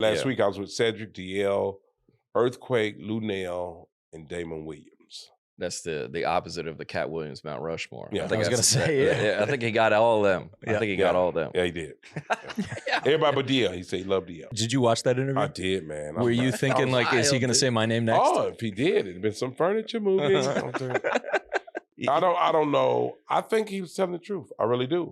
Last week I was with Cedric, DL, Earthquake, Lunel, and Damon Williams. That's the opposite of the Katt Williams Mount Rushmore. Yeah, I think I was going to say, I think he got all of them. I think he got all of them. Yeah, he did. Everybody but DL. He said he loved DL. Did you watch that interview? I did, man. Were you thinking like, is he going to say my name next? Oh, if he did, it'd been some furniture movie. I don't know. I think he was telling the truth. I really do.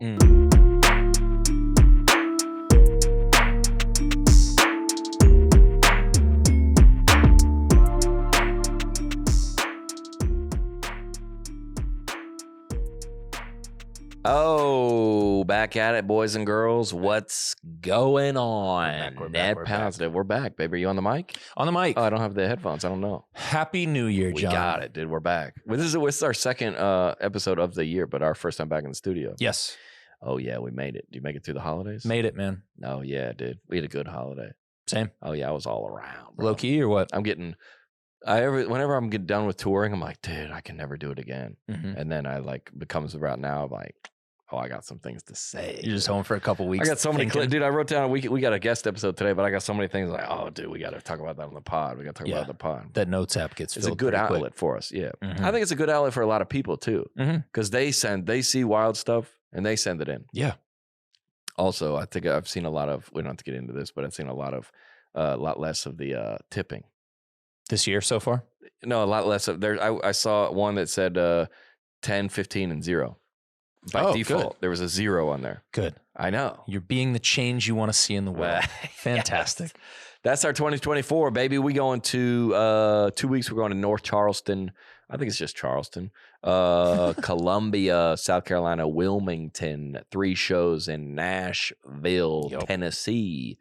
Oh, back at it, boys and girls. What's going on? We're Net back. Positive. We're back, baby. Are you on the mic? On the mic. Oh, I don't have the headphones. I don't know. Happy New Year, We John. got it, dude. We're back. Well, this is our second episode of the year, but our first time back in the studio. Yes. Oh, yeah, we made it. Did you make it through the holidays? Made it, man. Oh, yeah, dude. We had a good holiday. Same. Oh, yeah, I was all around, bro. Low key or what? I'm getting... whenever I'm getting done with touring, I'm like, dude, I can never do it again. And then I becomes about now, I'm like, oh, I got some things to say. You're just home for a couple weeks. I got so many dude, I wrote down we got a guest episode today, but I got so many things like, oh, dude, we got to talk about that on the pod. We got to talk about it on the pod. That notes app gets filled. It's a good outlet quick. for us. Yeah. I think it's a good outlet for a lot of people too. Because they see wild stuff and they send it in. Yeah. Also, I think I've seen a lot of, we don't have to get into this, but I've seen a lot less of the tipping. This year so far? No, a lot less of there. I saw one that said 10, 15, and 0. By default, good. there was a 0 on there. Good. I know. You're being the change you want to see in the world. Fantastic. Yes. That's our 2024, baby. We going to 2 weeks. We're going to North Charleston. I think it's just Charleston. Columbia, South Carolina, Wilmington. 3 shows in Nashville, Tennessee.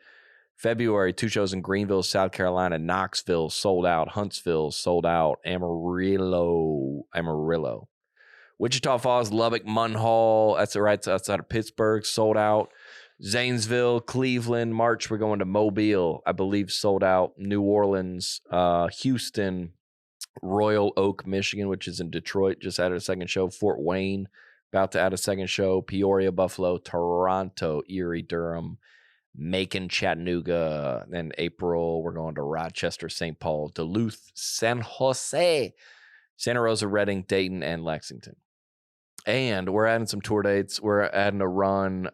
February, 2 shows in Greenville, South Carolina. Knoxville, sold out. Huntsville, sold out. Amarillo. Wichita Falls, Lubbock, Munhall. That's right outside of Pittsburgh, sold out. Zanesville, Cleveland, March. We're going to Mobile, I believe, sold out. New Orleans, Houston, Royal Oak, Michigan, which is in Detroit, just added a second show. Fort Wayne, about to add a second show. Peoria, Buffalo, Toronto, Erie, Durham, Macon, Chattanooga. Then April, we're going to Rochester, St. Paul, Duluth, San Jose, Santa Rosa, Reading, Dayton, and Lexington. And we're adding some tour dates. We're adding a run,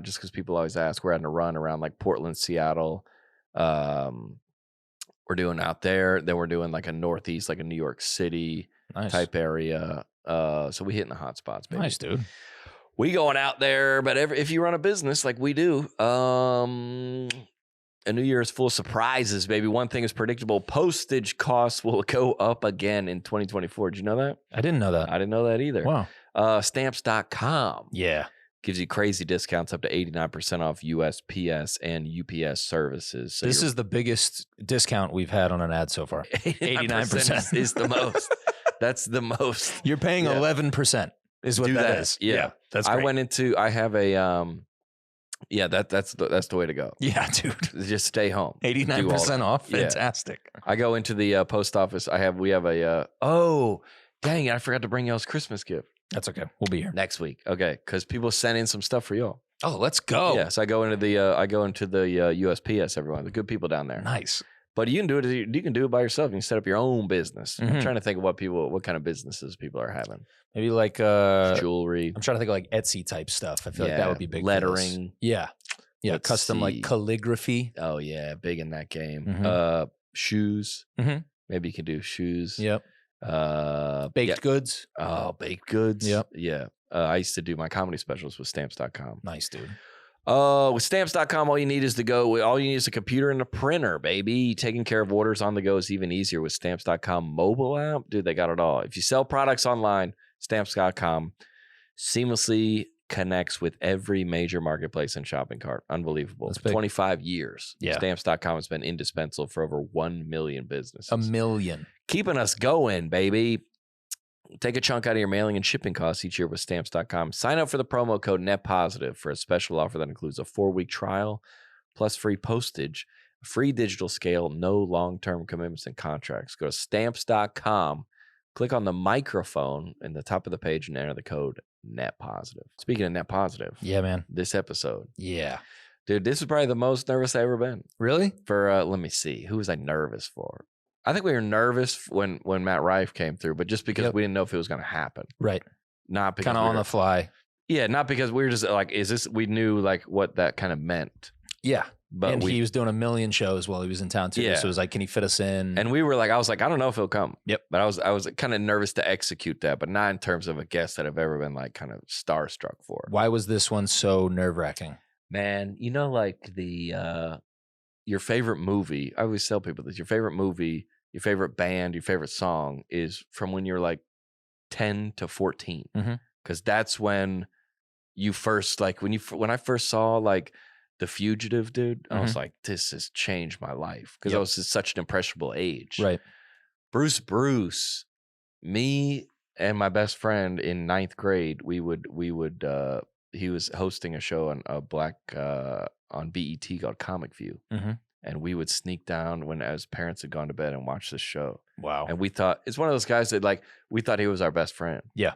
just because people always ask, we're adding a run around like Portland, Seattle. We're doing out there. Then we're doing like a Northeast, like a New York City type area. So we hitting the hot spots, baby. Nice, dude. We going out there, but if you run a business like we do, a new year is full of surprises, baby. One thing is predictable. Postage costs will go up again in 2024. Did you know that? I didn't know that. I didn't know that either. Wow. Stamps.com. Yeah. Gives you crazy discounts up to 89% off USPS and UPS services. So this is the biggest discount we've had on an ad so far. 89% is the most. That's the most. You're paying 11% is what that is. Yeah. That's great. I have a that's the way to go. Yeah, dude. Just stay home. 89% off. Fantastic. Yeah. I go into the post office. We have a dang it, I forgot to bring y'all's Christmas gift. That's okay. We'll be here next week. Okay, because people sent in some stuff for y'all. Oh, let's go. Yeah, so I go into the USPS. Everyone, the good people down there. Nice. But you can do it. You can do it by yourself. You can set up your own business. I'm trying to think of what kind of businesses people are having. Maybe like jewelry. I'm trying to think of like Etsy type stuff. I feel like that would be big. Lettering. Yeah. Let's custom see. Like calligraphy. Oh yeah, big in that game. Shoes. Maybe you can do shoes. Yep. Baked goods. Oh, baked goods. Yep. Yeah. I used to do my comedy specials with Stamps.com. Nice, dude. With Stamps.com, all you need is a computer and a printer, baby. Taking care of orders on the go is even easier with Stamps.com mobile app. Dude, they got it all. If you sell products online, Stamps.com seamlessly connects with every major marketplace and shopping cart. Unbelievable. 25 years. Yeah. Stamps.com has been indispensable for over 1 million businesses. 1 million. Keeping us going, baby. Take a chunk out of your mailing and shipping costs each year with Stamps.com. Sign up for the promo code NETPOSITIVE for a special offer that includes a 4-week trial plus free postage, free digital scale, no long-term commitments and contracts. Go to Stamps.com, click on the microphone in the top of the page and enter the code NETPOSITIVE. Speaking of NETPOSITIVE. Yeah, man. This episode. Yeah. Dude, this is probably the most nervous I ever been. Really? For let me see, who was I nervous for? I think we were nervous when Matt Rife came through, but just because we didn't know if it was going to happen. Right. Not because kind of on the fly. Yeah, not because we were just like, we knew like what that kind of meant. Yeah. But and he was doing a million shows while he was in town too. Yeah. So it was like, can he fit us in? And we were like, I was like, I don't know if he'll come. Yep. But I was kind of nervous to execute that, but not in terms of a guest that I've ever been like kind of starstruck for. Why was this one so nerve-wracking? Man, you know, like your favorite movie, I always tell people this, your favorite movie, your favorite band, your favorite song is from when you're like 10 to 14. Because that's when you first, like when I first saw like The Fugitive, dude, I was like, this has changed my life. Because I was at such an impressionable age. Right. Bruce, me and my best friend in 9th grade, he was hosting a show on BET called Comic View. And we would sneak down when as parents had gone to bed and watch this show. Wow. And we thought, it's one of those guys that like, we thought he was our best friend. Yeah.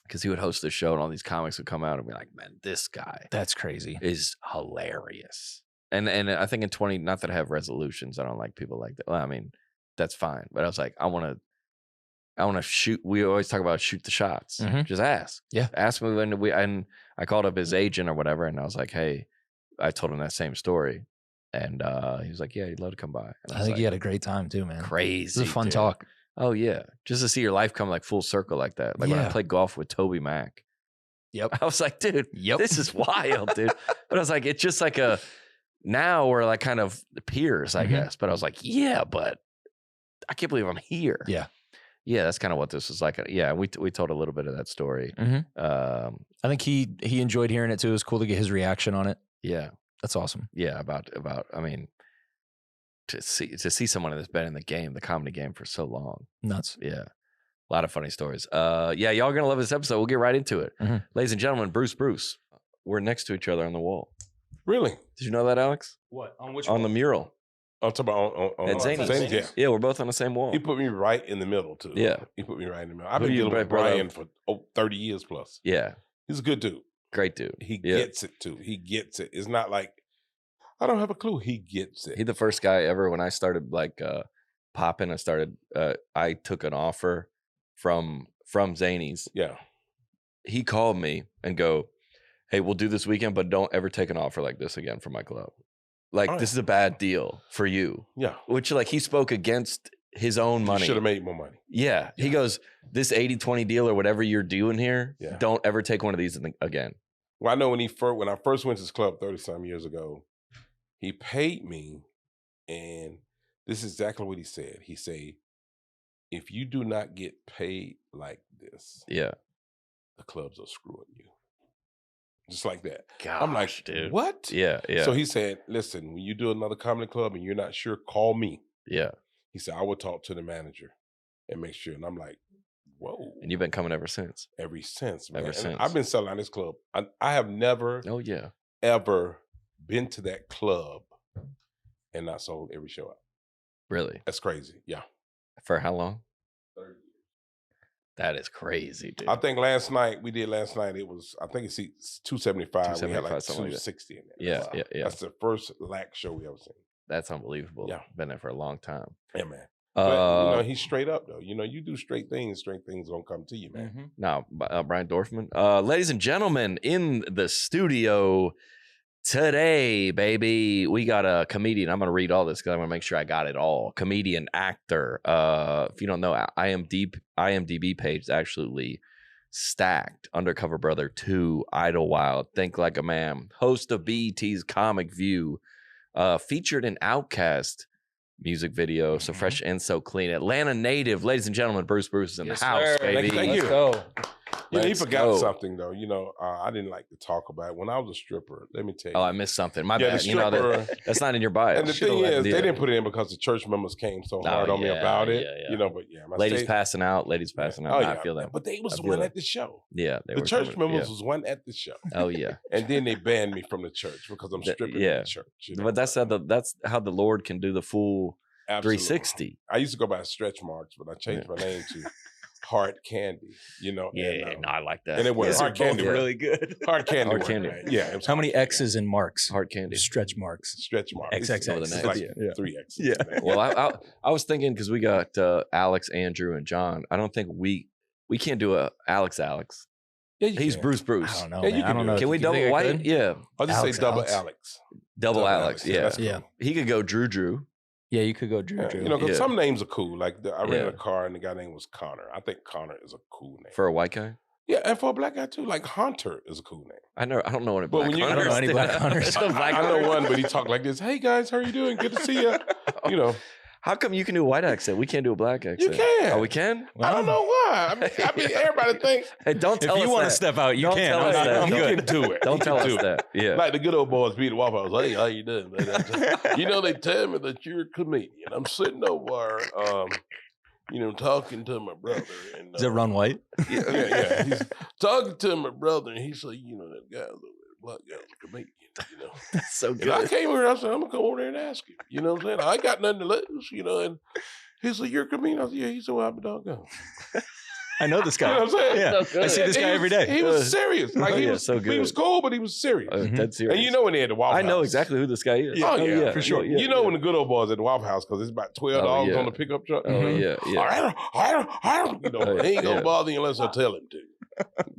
Because he would host the show and all these comics would come out and be like, man, this guy. That's crazy. Is hilarious. And I think in 20, not that I have resolutions. I don't like people like that. Well, I mean, that's fine. But I was like, I want to shoot. We always talk about shoot the shots. Just ask. Yeah. Ask me and I called up his agent or whatever. And I was like, hey, I told him that same story. And he was like, yeah, he'd love to come by. I think he had a great time too, man. Crazy. It was a fun talk. Oh, yeah. Just to see your life come like full circle like that. Like when I played golf with Toby Mac. Yep. I was like, dude, this is wild, dude. But I was like, it's just like now we're like kind of peers, I guess. But I was like, yeah, but I can't believe I'm here. Yeah. Yeah, that's kind of what this was like. Yeah, we told a little bit of that story. I think he enjoyed hearing it too. It was cool to get his reaction on it. Yeah. That's awesome. Yeah, about I mean, to see someone that's been in the comedy game for so long. Nuts. Yeah. A lot of funny stories. Yeah, y'all gonna love this episode. We'll get right into it. Ladies and gentlemen, Bruce. We're next to each other on the wall. Really? Did you know that, Alex? What? On which on the mural. I'm talking about on Zany's. yeah. Yeah, we're both on the same wall. He put me right in the middle, too. Yeah. He put me right in the middle. I've been dealing with Brian for 30 years plus. Yeah. He's a good dude. Great dude. He gets it, too. He gets it. It's not like, I don't have a clue. He gets it. He the first guy ever, when I started like popping, I took an offer from Zany's. Yeah. He called me and go, hey, we'll do this weekend, but don't ever take an offer like this again from my club. Like, this is a bad deal for you. Yeah. Which, like, he spoke against his own money. Should have made more money. Yeah. He goes, this 80-20 deal or whatever you're doing here, don't ever take one of these again. Well, I know when I first went to this club 30-some years ago, he paid me, and this is exactly what he said. He said, if you do not get paid like this, the clubs are screwing you. Just like that. Gosh, I'm like, dude. What? Yeah. So he said, listen, when you do another comedy club and you're not sure, call me. Yeah. He said, I will talk to the manager and make sure. And I'm like, whoa. And you've been coming ever since. Ever since, man. Ever since. I've been selling out this club. I have never ever been to that club and not sold every show out. Really? That's crazy. Yeah. For how long? 30 years. That is crazy, dude. I think last night, it was, I think it's 275. We had like 260 in there. Yeah. That's the first lax show we ever seen. That's unbelievable. Yeah. Been there for a long time. Yeah, man. But, he's straight up, though. You do straight things gonna come to you, man. Now, Brian Dorfman. Ladies and gentlemen, in the studio today, baby, we got a comedian. I'm going to read all this because I want to make sure I got it all. Comedian, actor. If you don't know, IMDb page is absolutely stacked. Undercover Brother 2, Idlewild, Think Like a Man, host of BET's Comic View, featured in Outcast music video, So Fresh and So Clean. Atlanta native, ladies and gentlemen, Bruce is in the house, baby. Thank you. Let's go. You forgot something, though. I didn't like to talk about it. When I was a stripper, let me tell you. Oh, I missed something. My bad. The stripper, that's not in your bio. And the thing is, they didn't put it in because the church members came so hard on me about it. But ladies passing out. Oh, I feel that. But they was one at the show. Yeah. The church members was one at the show. Oh, yeah. And then they banned me from the church because I'm stripping in the church. But that's how the Lord can do the full 360. I used to go by Stretch Marks, but I changed my name to hard candy, you know. Yeah, and, no, I like that. and it was These are hard candy. both really good. Hard candy. Hard worked, candy. right? Yeah. It was How hard many candy. X's in marks? Hard candy. Stretch marks. Stretch marks. XXX. It's With like Yeah. 3 X's. Yeah. Well, I was thinking because we got Alex, Andrew, and John. I don't think we can't do a Alex. Yeah, you He's can. Bruce. I don't know. Yeah, man. you I can don't do know. it. Can we You double think I white? could? Yeah, I'll just Alex, say double Alex. Alex. double Alex. Yeah, That's cool. Yeah. he could go Drew. Yeah, you could go Drew. Yeah, Drew. you know, because Yeah. some names are cool. Like I rented Yeah. a car and the guy name was Connor. I think Connor is a cool name. For a white guy. Yeah, and for a black guy too, like Hunter is a cool name. I don't know any But black when you- I don't know any black hunters. Black I know hunters. one, but he talked like this. Hey guys, how are you doing? Good to see you. You know, How come you can do a white accent? We can't do a black accent. you can. Oh, we can? I don't know why. I mean everybody thinks Hey, don't tell If us you want that. to step out, you Don't can. tell us that. I'm he good. can do it. Don't He tell can us do it. that. Yeah. Like the good old boys be at Waffle House. Hey, how you doing? You know, they tell me that you're a comedian. I'm sitting over, you know, talking to my brother. And, Is it Ron White? Yeah. He's talking to my brother, and he said, you know, that guy, the black guy's a comedian, you know. That's so And I good. came here, I said, I'm going to go over there and ask him. You know what I'm saying? I ain't got nothing to lose, you know. And he said, you're a comedian? I said, yeah. He said, well, I'm a doggone. I know this You guy. know what I'm saying? Yeah, So I see good. this guy every day. He was serious. Like, Oh, he yeah, was so he was good. cool, but he was serious. Dead serious. And you know when they had the Waffle I know House. exactly who this guy is. Oh, yeah, for sure. You know when the good old boys at the Waffle House, because it's about 12 Oh, dogs yeah. on the pickup truck. Oh yeah, yeah. You know, Oh, yeah, he ain't gonna yeah. bother you unless I tell him to. You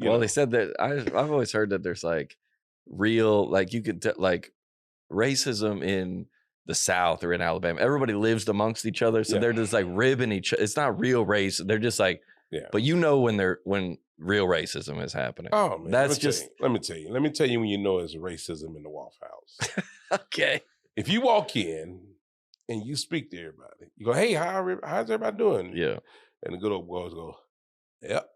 Well, know? they said that I've always heard that there's like real, like you could like racism in the South or in Alabama. Everybody lives amongst each other, so Yeah. they're just like ribbing each. It's not real race. They're just like, Yeah. But you know when real racism is happening. Oh man, That's just let me tell you when you know it's racism in the Waffle House. okay. If you walk in and you speak to everybody, you go, "Hey, how's everybody doing?" Yeah, and the good old boys go, "Yep."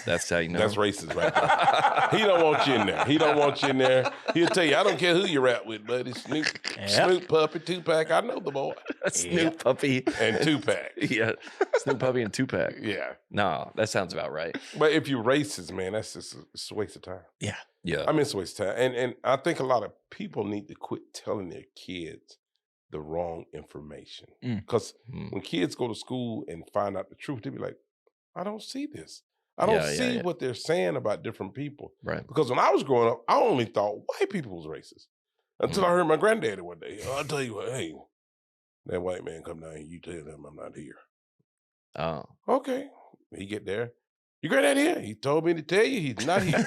that's how you know. That's racist right there. He don't want you in there. He don't want you in there. He'll tell you, I don't care who you rap with, buddy. Snoop Puppy, 2-pack. I know the boy. Snoop Puppy And 2-pack. Yeah, Snoop Puppy and 2-pack. Yeah. No, that sounds about right. But if you're racist, man, that's just it's a waste of time. Yeah. I mean, it's a waste of time. And I think a lot of people need to quit telling their kids the wrong information. Because when kids go to school and find out the truth, they be like, I don't see this. I don't see what they're saying about different people. Right. Because when I was growing up, I only thought white people was racist. Until I heard my granddaddy one day. I'll tell you what, hey, that white man come down here, you tell him I'm not here. Oh. Okay. He get there. Your granddaddy here? He told me to tell you he's not here.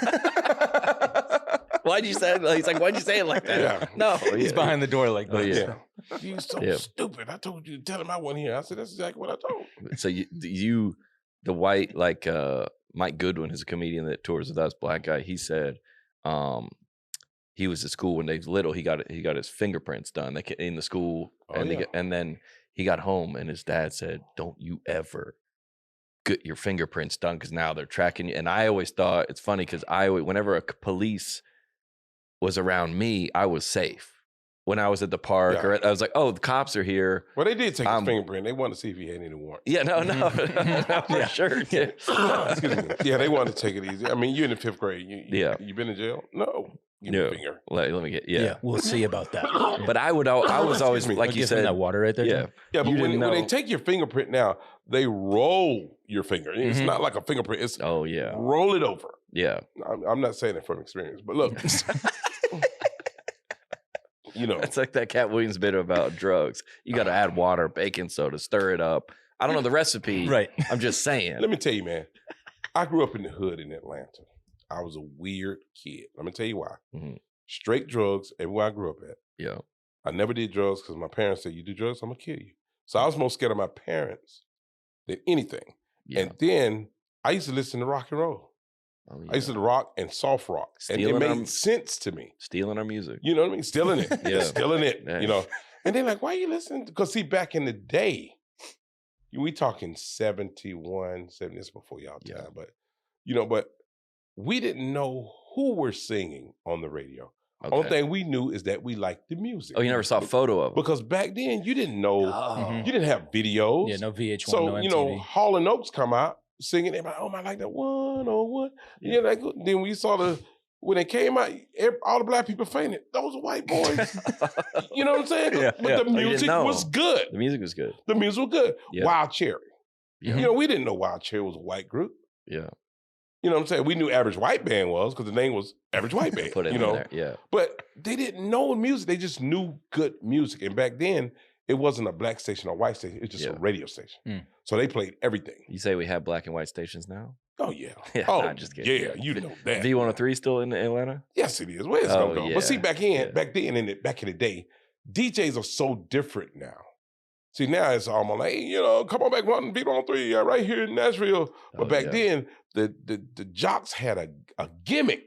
Why'd you say it? He's like, why'd you say it like that? Yeah. No. He's behind the door like Oh, that. yeah. You so Yeah. stupid. I told you to tell him I wasn't here. I said, that's exactly what I told him. So you the white, like Mike Goodwin is a comedian that tours with us, black guy. He said he was at school when they was little. He got his fingerprints done in the school, and then he got home and his dad said, "Don't you ever get your fingerprints done because now they're tracking you." And I always thought it's funny because whenever a police was around me, I was safe. When I was at the park, or I was like, "Oh, the cops are here." Well, they did take his fingerprint. They wanted to see if he had any warrant. Yeah, no, for sure. Yeah. Excuse me. Yeah, they wanted to take it easy. I mean, you're in the 5th grade. You been in jail? No. Give me a finger. Let me get. Yeah, we'll see about that. But I was always me. like you Give said, him that water right there. yeah. John? Yeah, but You when didn't they know. take your fingerprint now, they roll your finger. It's not like a fingerprint. It's Oh yeah, roll it over. yeah. I'm not saying it from experience, but look, you know, It's like that Katt Williams bit about drugs. You got to add water, baking soda, stir it up. I don't know the recipe. Right. I'm just saying. let me tell you, man, I grew up in the hood in Atlanta. I was a weird kid. Let me tell you why. Mhm. Straight drugs everywhere I grew up at. Yeah. I never did drugs because my parents said, you do drugs, I'm going to kill you. So I was more scared of my parents than anything. Yeah. And then I used to listen to rock and roll. Oh, I used to rock and soft rock. And it Stealing made them- sense to me. Stealing our music. You know what I mean? Still in it. Yeah. Still in it. Yeah. You know. And then like, why are you listening? Because see, back in the day, we talking 71, 70, this before y'all time, Yeah. but you know, but we didn't know who were singing on the radio. Okay. Only thing we knew is that we liked the music. Oh, you never saw a photo of it? Because back then you didn't know, you didn't have videos. Yeah, no VH1, So, no MTV. you know, Hall and Oates come out singing, everybody, oh, I like that 101. Yeah, like, then we saw when it came out, all the black people fainted. Those are white boys. You know what I'm saying? Yeah, But yeah. the Oh, you didn't music know. was good. The music was good. The music was good. Yeah. Wild Cherry. Yeah. You know, we didn't know Wild Cherry was a white group. Yeah. You know what I'm saying? We knew Average White Band was because the name was Average White Band. Put it you in know, there. Yeah. but they didn't know music. They just knew good music. And back then, it wasn't a black station or white station. It was just a radio station. Mm. So they played everything. You say we have black and white stations now? Oh, yeah. Yeah, Oh, I'm just kidding. yeah, you know that. V103 still in Atlanta? Yes, it is. Where's it Oh, gonna go? yeah. But see, back in the day, DJs are so different now. See, now it's almost like, hey, you know, come on back, one V103, right here in Nashville. But back then, the jocks had a gimmick.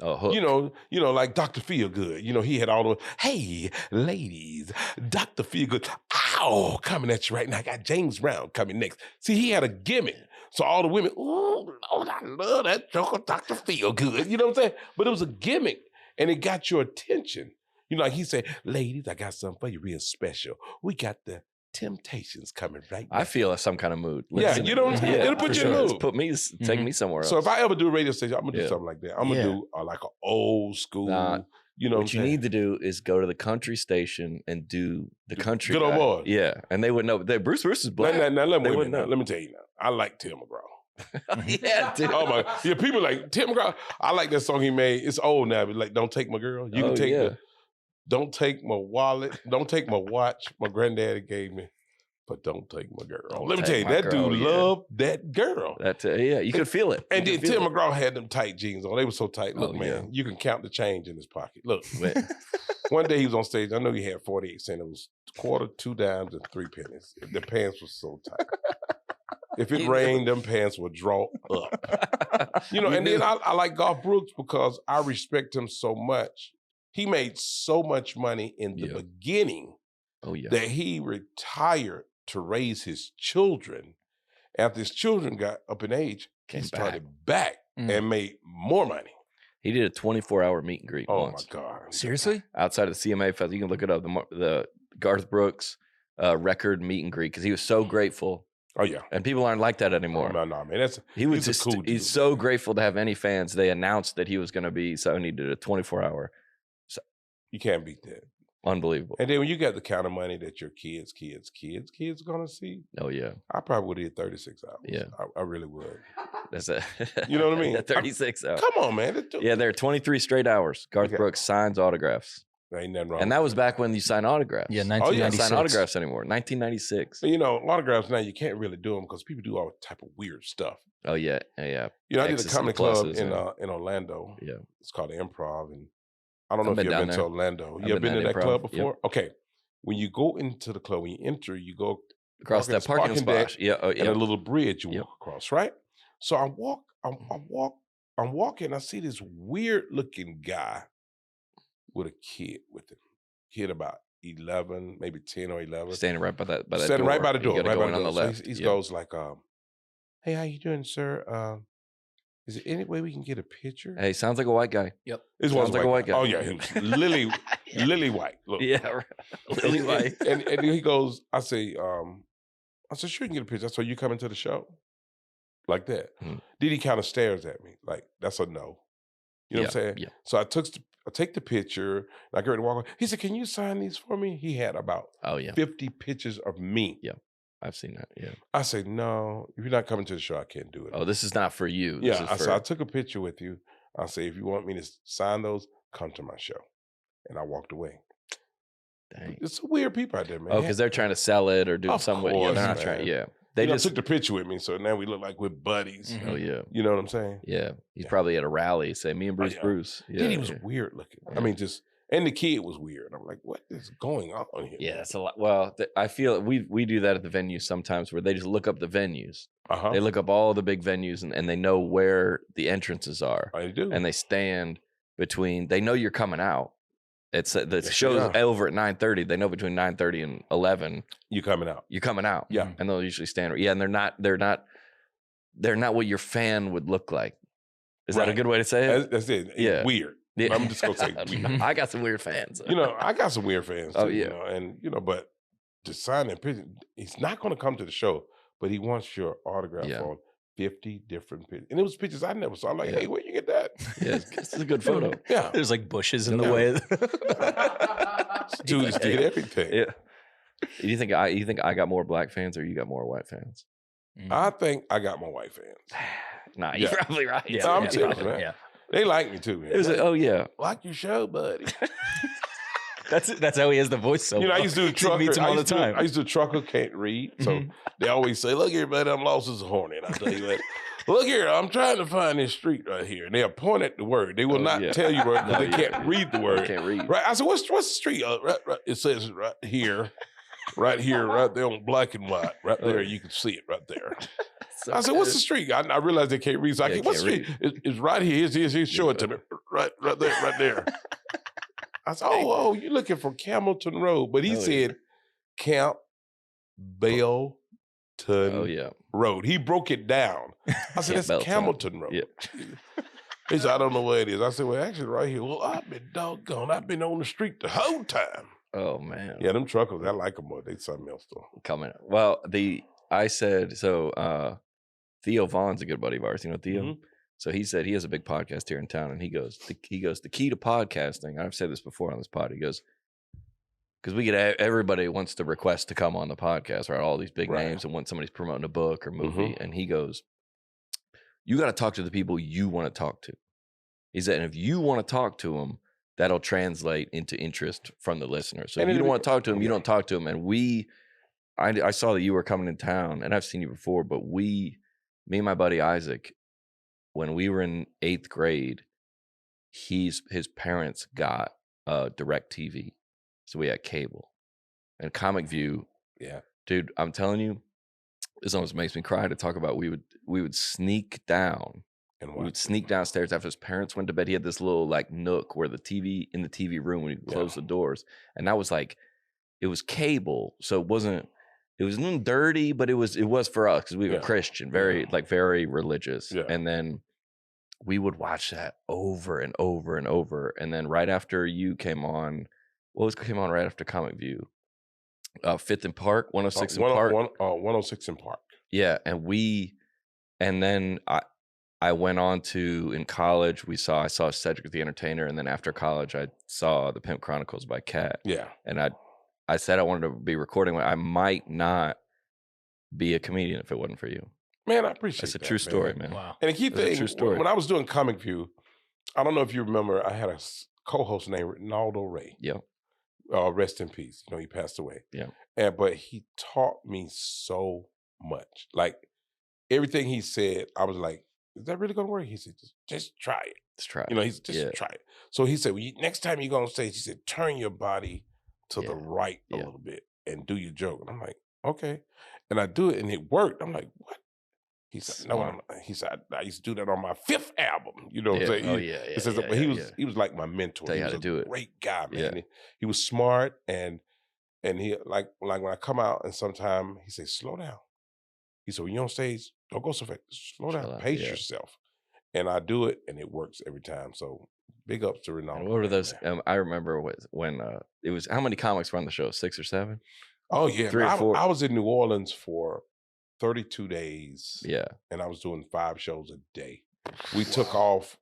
Oh, hook. You know, like Dr. Feelgood. You know, he had all the, hey, ladies, Dr. Feelgood, ow, coming at you right now. I got James Brown coming next. See, he had a gimmick. So all the women, ooh, Lord, I love that joke of Dr. Feelgood. You know what I'm saying? But it was a gimmick, and it got your attention. You know, like he said, ladies, I got something for you real special. We got the Temptations coming right now. I feel like some kind of mood. Yeah, you know what I'm saying? It'll put you in a mood. Take me somewhere else. So if I ever do a radio station, I'm going to do something like that. I'm going to do like an old school, you know what you need to do is go to the country station and do the country. Good old boy. Yeah, and they would know. Bruce is black. Now, let me tell you now. I like Tim McGraw. Yeah, dude. Oh my, yeah, people like Tim McGraw. I like that song he made. It's old now, but like, don't take my girl. You can take don't take my wallet. Don't take my watch. My granddaddy gave me, but don't take my girl. Let me tell you, that dude loved that girl. You could feel it. And then Tim McGraw had them tight jeans on. They were so tight. Look, man, you can count the change in his pocket. Look, one day he was on stage. I know he had 48 cents. It was quarter, 2 dimes, and 3 pennies. The pants were so tight. If it rained, them pants would draw up. You know, and then I like Garth Brooks because I respect him so much. He made so much money in the beginning that he retired to raise his children. After his children got up in age, he started back and made more money. He did a 24-hour meet and greet once. Oh, my God. Seriously? Outside of the CMA Fest, you can look it up, the Garth Brooks record meet and greet, because he was so grateful. Oh, yeah. And people aren't like that anymore. Oh, no, man. He's cool dude. He's so grateful to have any fans. They announced that he was going to be, so he did a 24-hour. So, you can't beat that. Unbelievable. And then when you got the kind of money that your kids are going to see. Oh, yeah. I probably would have did 36 hours. Yeah. I really would. That's it. You know what I mean? 36 hours. Come on, man. Yeah, there are 23 straight hours. Garth Brooks signs autographs. There ain't nothing wrong. And that was back when you sign autographs. Yeah, 1996. You don't sign autographs anymore. 1996. But, you know, autographs now, you can't really do them because people do all type of weird stuff. Oh, yeah. Yeah. You know, I did a comedy club in Orlando. Yeah. It's called the Improv. And I don't know if you've been to Orlando. You ever been to that club before? Yep. Okay. When you go into the club, when you enter, you go across that parking spot. Yeah. And a little bridge you walk across, right? So I'm walking, I see this weird looking guy with a kid with him. Kid about 11, maybe 10 or 11. Standing right by that Standing door. right by the door. Right by the on door. the left. So he goes like, hey, how you doing, sir? Is there any way we can get a picture? Hey, sounds like a white guy. Yep. Sounds like a white guy. Oh, yeah. He was lily white. Look. Yeah. Lily white. And he goes, I said, sure, you can get a picture. So you coming to the show? Like that. Then he kind of stares at me like, that's a no. You know what I'm saying? Yeah. So I take the picture, and I get ready to walk away. He said, can you sign these for me? He had about 50 pictures of me. Yeah. I've seen that. Yeah. I said, no, if you're not coming to the show, I can't do it. Oh, this is not for you. So I took a picture with you. I say, if you want me to sign those, come to my show. And I walked away. Dang. It's weird people out there, man. Oh, because they're trying to sell it or do something. Course, they're not trying. Yeah. They just took the picture with me, so now we look like we're buddies. Mm-hmm. Oh, yeah. You know what I'm saying? Yeah. He's probably at a rally, say, me and Bruce. Yeah. Then he was weird looking. I mean, and the kid was weird. I'm like, what is going on here? Yeah, that's a lot. Well, I feel we do that at the venues sometimes where they just look up the venues. They look up all the big venues and they know where the entrances are. I do. And they stand between, they know you're coming out. It's the show's over at 9:30. They know between 9:30 and 11. You're coming out. Yeah. And they'll usually stand. Yeah, and they're not what your fan would look like. Is that a good way to say it? That's it. Yeah. Weird. Yeah. I'm just gonna say weird. I got some weird fans. You know, I got some weird fans too. Oh, yeah. You know, and but to sign that picture, he's not gonna come to the show, but he wants your autograph on 50 different pictures. And it was pictures I never saw. I'm like, hey, where you get that? Yeah, this is a good photo. Yeah. There's like bushes in the way. Dude just did everything. Yeah. You think I got more black fans or you got more white fans? I think I got my wife fans. Nah, you're probably right. Yeah, No, I'm serious, probably, man. yeah. They like me too, man. It was like, oh yeah, like your show, buddy. That's how he has the voice. So I used to do He trucker. meets him all the time. I used to do trucker can't read, so they always say, "Look here, buddy, I'm lost as a hornet." I tell you what. Look here, I'm trying to find this street right here. And they'll point at the word. They will not tell you word because they can't read the word. They can't read. Right? I said, what's the street? Right, it says right here, right there on black and white. Right there, you can see it right there. I said, what's the street? I realized they can't read. So I said, what's the street? It's right here. Here's show it to me. Right there. I said, oh, you're looking for Campbellton Road. But he said Campbellton Road. He broke it down. I said, that's Campbellton Road. Yeah. He said, I don't know where it is. I said, well, actually right here. Well, I've been doggone. I've been on the street the whole time. Oh, man. Yeah, them truckers, I like them, but they something else though. Coming. Well, I said, so Theo Vaughn's a good buddy of ours. You know Theo? Mm-hmm. So he said he has a big podcast here in town, and he goes, the key to podcasting, I've said this before on this pod, he goes, because we get everybody wants to request to come on the podcast, right? All these big names, and when somebody's promoting a book or movie, and he goes, you got to talk to the people you want to talk to. He said, and if you want to talk to them, that'll translate into interest from the listener. So if you don't want to talk to them, you don't talk to them. And I saw that you were coming in town, and I've seen you before, but me and my buddy Isaac, when we were in 8th grade, his parents got DirecTV. So we had cable and Comic View. Yeah, dude, I'm telling you, this almost makes me cry to talk about. We would sneak down, and we would sneak downstairs after his parents went to bed. He had this little like nook where the TV in the TV room when you close the doors, and that was like, it was cable, so it wasn't dirty, but it was for us because we were Christian, very very religious, and then we would watch that over and over and over, and then right after you came on. What came on right after Comic View? 5th and Park, 106 and Park. 106 and Park. Yeah, and then I went on to, in college, I saw Cedric the Entertainer, and then after college, I saw The Pimp Chronicles by Katt. Yeah. And I said I wanted to be recording. I might not be a comedian if it wasn't for you. Man, I appreciate that. It's a true story, man. Wow. And the key thing, when I was doing Comic View, I don't know if you remember, I had a co-host named Ronaldo Ray. Yeah. Rest in peace. He passed away. Yeah. But he taught me so much. Like everything he said, I was like, is that really gonna work? He said, just try it. Just try it. He's just try it. So he said, next time you go on stage, he said, turn your body to the right a little bit and do your joke. And I'm like, okay. And I do it and it worked. I'm like, what? He said, no, he said, I used to do that on my 5th album. You know what I'm saying? He says, but he was like my mentor. Tell you he was how to do it. Great guy, man. He was smart and he like when I come out and sometime he says, slow down. He said, when you're on stage, don't go so fast. Slow down, pace yourself. And I do it and it works every time. So big ups to Ronaldo. And what were those? I remember when it was, how many comics were on the show? 6 or 7? Oh yeah. 3 or 4. I was in New Orleans for 32 days. Yeah. And I was doing 5 shows a day. We took off.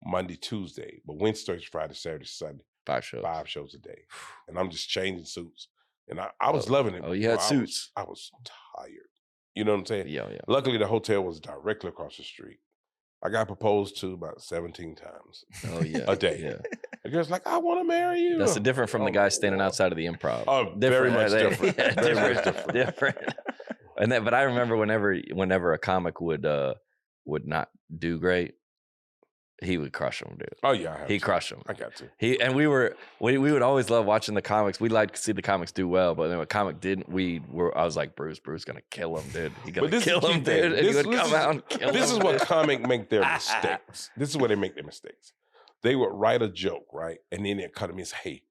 Monday, Tuesday, but Wednesday, Friday, Saturday, Sunday. 5 shows. 5 shows a day. And I'm just changing suits. And I was loving it. Oh, you had suits. I was tired. You know what I'm saying? Yeah. Luckily, the hotel was directly across the street. I got proposed to about 17 times. Oh, yeah. A day. Yeah. The girl's like, I want to marry you. That's different from the guy standing outside of the Improv. Oh, very much different. Very much different. Different. But I remember whenever a comic would not do great, he would crush them, dude. Oh yeah, he crushed them. I got to. We would always love watching the comics. We like to see the comics do well, but then when a comic didn't, I was like, Bruce gonna kill him, dude. He gonna kill him, dude. And he would come out and kill him. This is what comics make their mistakes. This is where they make their mistakes. They would write a joke, right? And then they'd cut to me and say, hey,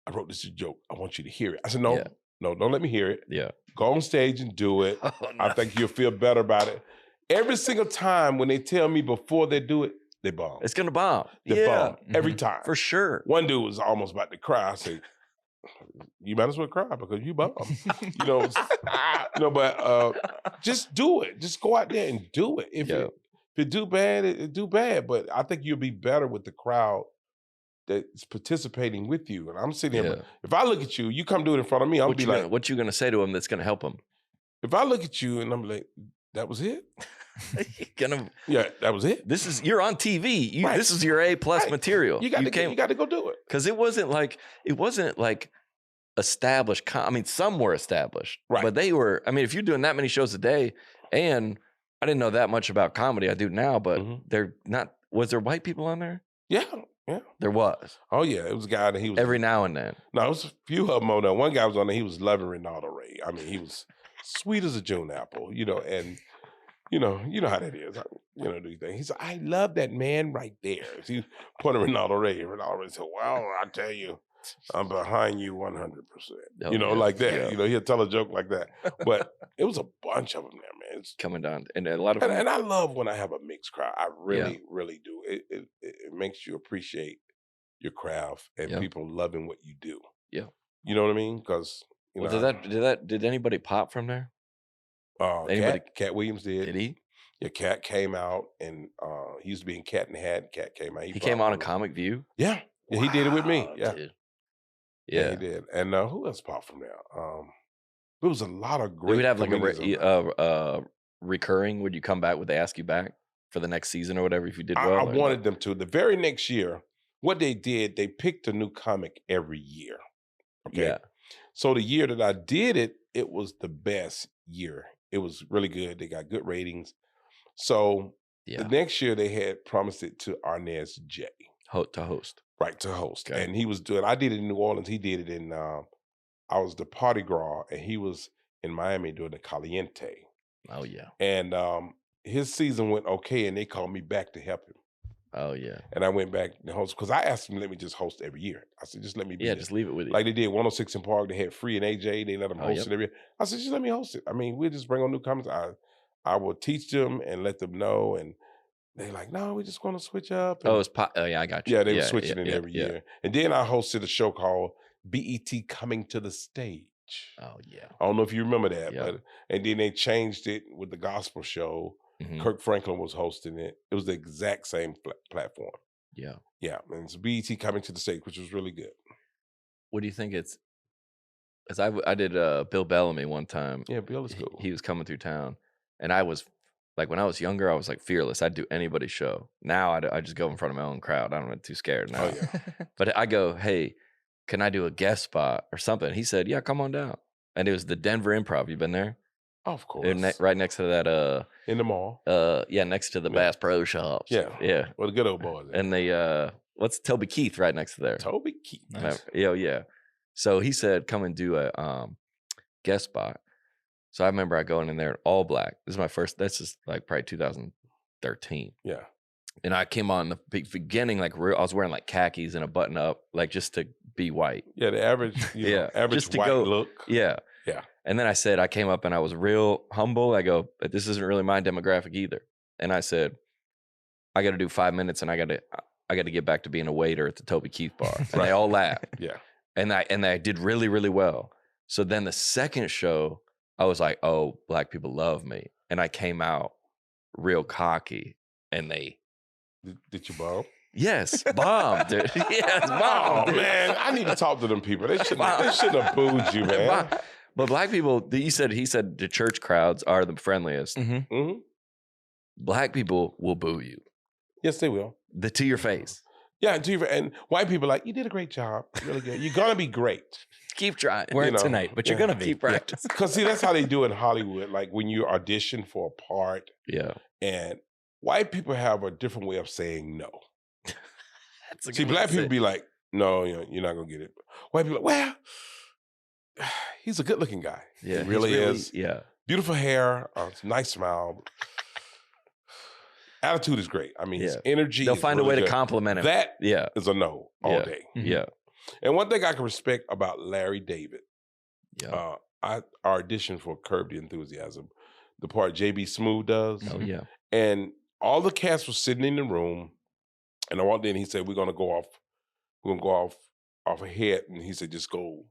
I wrote this joke. I want you to hear it. I said, no, don't let me hear it. Yeah. Go on stage and do it. Oh, no. I think you'll feel better about it. Every single time when they tell me before they do it, they bomb. It's gonna bomb. They bomb every time. For sure. One dude was almost about to cry. I said, you might as well cry because you bomb. But just do it. Just go out there and do it. If you do bad, it do bad. But I think you'll be better with the crowd that's participating with you. And I'm sitting here. If I look at you, you come do it in front of me, I'll be like, what you gonna say to him that's gonna help him? if I look at you and I'm like, that was it? Yeah, that was it. You're on TV. Right. This is your A+ material. You got to go do it. Because it wasn't like established. I mean, some were established, right? But they were. I mean, if you're doing that many shows a day, and I didn't know that much about comedy. I do now, but they're not. Was there white people on there? Yeah. There was. Oh yeah, it was a guy that he was every now and then. No, it was a few of them on there. One guy was on there. He was loving Ronaldo Ray. I mean, he was sweet as a June apple, and. You know how that is. Do you think? He said, I love that man right there. He pointed at Ronaldo Ray. Ronaldo Ray said, well, I tell you, I'm behind you 100%. Like that. Yeah. He'll tell a joke like that. But it was a bunch of them there, man. It's coming down. And a lot of and I love when I have a mixed crowd. I really, really do. It makes you appreciate your craft and people loving what you do. Yeah. You know what I mean? Because, did anybody pop from there? Katt Williams did. Did he? Yeah, Katt came out and he used to be in Cat and Hat. Katt came out. He came on a Comic View? Yeah. Yeah, he did it with me. Yeah. Dude. Yeah, he did. And who else popped from there? There was a lot of great. We would have like a recurring. Would you come back? Would they ask you back for the next season or whatever if you did well? I wanted them to. The very next year, what they did, they picked a new comic every year. Okay. Yeah. So the year that I did it, it was the best year. It was really good. They got good ratings. So the next year they had promised it to Arnez J. To host. Right, to host. Okay. And he was doing, I did it in New Orleans. He did it in, I was the Party Gras, and he was in Miami doing the Caliente. Oh, yeah. And his season went okay, and they called me back to help him. Oh, yeah. And I went back to host, because I asked him to let me just host every year. I said, just let me be there. Just leave it with you. Like they did 106 in Park, they had Free and AJ, they let them host it every year. I said, just let me host it. I mean, we'll just bring on new comics. I will teach them and let them know, and they're like, no, we just want to switch up. And, I got you. Yeah, they were switching it every year. And then I hosted a show called BET Coming to the Stage. Oh, yeah. I don't know if you remember that, but and then they changed it with the gospel show. Mm-hmm. Kirk Franklin was hosting it. It was the exact same platform. Yeah. Yeah, and it's BET Coming to the Stage, which was really good. What do you think it's? As I did Bill Bellamy one time. Yeah, Bill is cool. He was coming through town, and I was like, when I was younger, I was like fearless. I'd do anybody's show. Now I just go in front of my own crowd. I don't get too scared now. Oh, yeah. But I go, hey, can I do a guest spot or something? He said, yeah, come on down. And it was the Denver Improv. You been there? Oh, of course. Right next to that. In the mall. Next to the Bass Pro Shops. Yeah. Yeah. Well, the good old boys. And the what's Toby Keith right next to there? Toby Keith. Nice. Yeah. So he said, come and do a guest spot. So I remember I going in there all black. This is my first. This is like probably 2013. Yeah. And I came on the beginning like I was wearing like khakis and a button up, like just to be white. Yeah, the average. Average just to white look. Yeah. Yeah. And then I said, I came up and I was real humble. I go, but this isn't really my demographic either. And I said, I got to do 5 minutes, and I got to get back to being a waiter at the Toby Keith bar. And they all laughed. Yeah. And I did really, really well. So then the second show, I was like, oh, black people love me. And I came out real cocky, and they. Did you bomb? Yes, bomb, dude. Yes, bomb. Oh, man, I need to talk to them people. They shouldn't have booed you, man. But black people, he said the church crowds are the friendliest. Mm-hmm. Mm-hmm. Black people will boo you. Yes, they will. To your face. Yeah, and white people are like, you did a great job. Really good. You're going to be great. Keep trying. Weren't tonight, but you're going to be. Keep practice. Because see, that's how they do in Hollywood. Like when you audition for a part. Yeah. And white people have a different way of saying no. See, black people be like, no, you're not going to get it. White people are like, well, he's a good looking guy. Yeah. He really is. Yeah. Beautiful hair, nice smile. Attitude is great. I mean, his energy. They'll find really a way good. to compliment him. That is a no all day. Mm-hmm. Yeah. And one thing I can respect about Larry David, I auditioned for Curb the Enthusiasm, the part JB Smoove does. Oh yeah. And all the cast was sitting in the room, and I walked in. He said, "We're gonna go off ahead," and he said, "Just go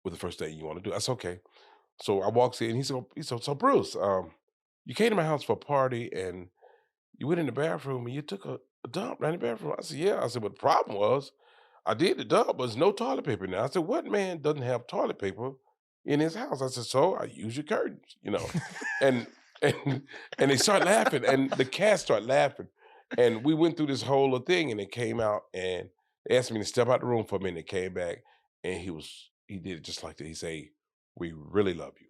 with the first thing you want to do." I said, "Okay." So I walked in. He said, "So Bruce, you came to my house for a party, and you went in the bathroom and you took a dump right in the bathroom." I said, "Yeah." I said, "But the problem was, I did the dump, but there's no toilet paper now." I said, "What man doesn't have toilet paper in his house. I said, so I use your curtains, you know. and they start laughing, and the cats start laughing. And we went through this whole thing, and it came out, and they asked me to step out the room for a minute. It came back, and he did it just like that. He said, we really love you.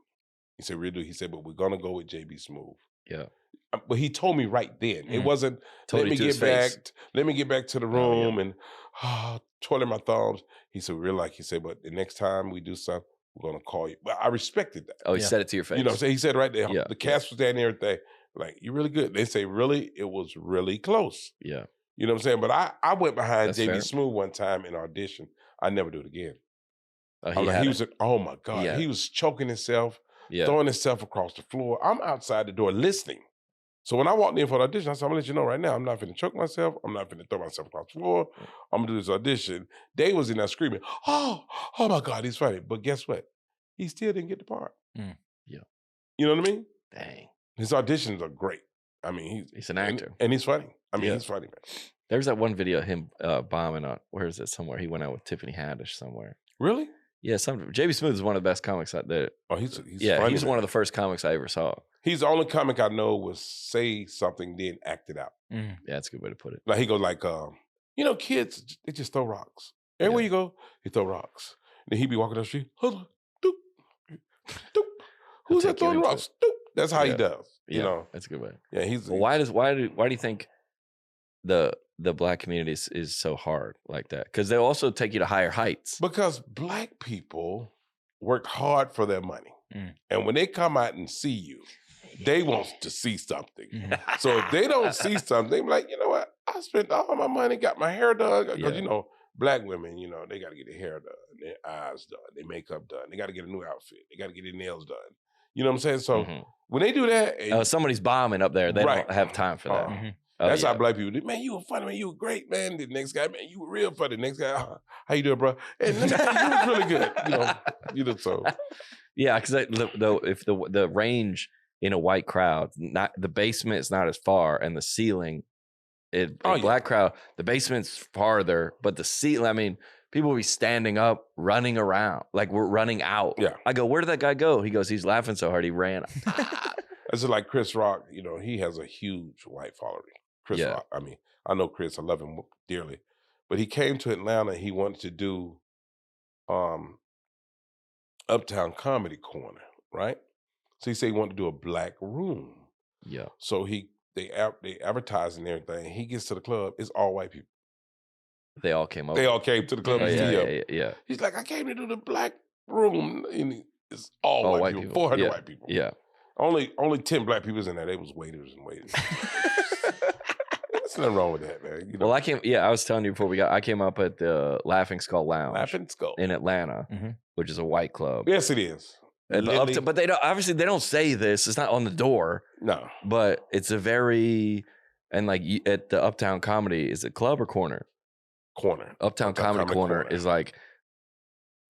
He said, really do. He said, but we're going to go with JB Smooth. Yeah. But he told me right then. It wasn't, Told let you me to his get back. face. Let me get back to the Oh, yeah. room and twirling my thumbs. He said, really like, he said, but the next time we do something, we're going to call you. But I respected that. Oh, he said it to your face. You know what I'm saying? He said right there, Yeah. the cast was there and everything. Like, you're really good. They say, really? It was really close. Yeah. You know what I'm saying? But I went behind That's JB fair. Smooth one time in audition. I never do it again. He was, oh my God. Yeah. He was choking himself, Yeah. throwing himself across the floor. I'm outside the door listening. So when I walked in for the audition, I said, I'm gonna let you know right now, I'm not finna choke myself. I'm not finna throw myself across the floor. I'm gonna do this audition. Dave was in there screaming, oh my God, he's funny. But guess what? He still didn't get the part. Mm. Yeah. You know what I mean? Dang. His auditions are great. I mean, he's an actor. And he's funny. I mean, Yeah. he's funny, man. There's that one video of him bombing on, where is it somewhere? He went out with Tiffany Haddish somewhere. Really? Yeah, JB Smooth is one of the best comics out there. Oh, he's Funny, man. he's one of the first comics I ever saw. He's the only comic I know will say something, then act it out. Yeah, that's a good way to put it. Like he goes like, you know, kids, they just throw rocks. Everywhere you go, he throw rocks. Then he be walking down the street, doop, doop. Who's that throwing rocks? Doop. That's how he does. You know, that's a good way. Yeah, he's. Well, why do you think the Black community is so hard like that? Because they also take you to higher heights. Because Black people worked hard for their money, and when they come out and see you, they want to see something. So if they don't see something, they be like, you know what? I spent all my money, got my hair done. Because you know, Black women, you know, they got to get their hair done, their eyes done, their makeup done. They got to get a new outfit. They got to get their nails done. You know what I'm saying? So when they do that, somebody's bombing up there. They don't have time for that. That's how Black people do. Man, you were funny, man. You were great, man. The next guy, man, you were real funny. The next guy, how you doing, bro? And man, you was really good. You know, so. Yeah, because if the range in a white crowd, not the basement is not as far, and the ceiling, Black crowd, the basement's farther, but the ceiling. I mean, people will be standing up, running around, like we're running out. Yeah. I go, where did that guy go? He goes, he's laughing so hard he ran. That's just like Chris Rock. You know, he has a huge white following. Chris Rock. I mean, I know Chris. I love him dearly, but he came to Atlanta. He wanted to do Uptown Comedy Corner, right? So he said he wanted to do a Black room. Yeah. So they advertise and everything. He gets to the club. It's all white people. They all came over. They all came to the club to see him. Yeah. He's like, I came to do the Black room, and it's all white people. 400 white people. Yeah. Only 10 Black people in there. They was waiters and waiters. There's nothing wrong with that, man. You know? Well, I was telling you before I came up at the Laughing Skull Lounge. Laughing Skull. In Atlanta, which is a white club. Yes, it is. But they don't, obviously they don't say this. It's not on the door. No. But it's a very, and like at the Uptown Comedy, is it club or corner? Corner. Uptown Comedy Corner is like,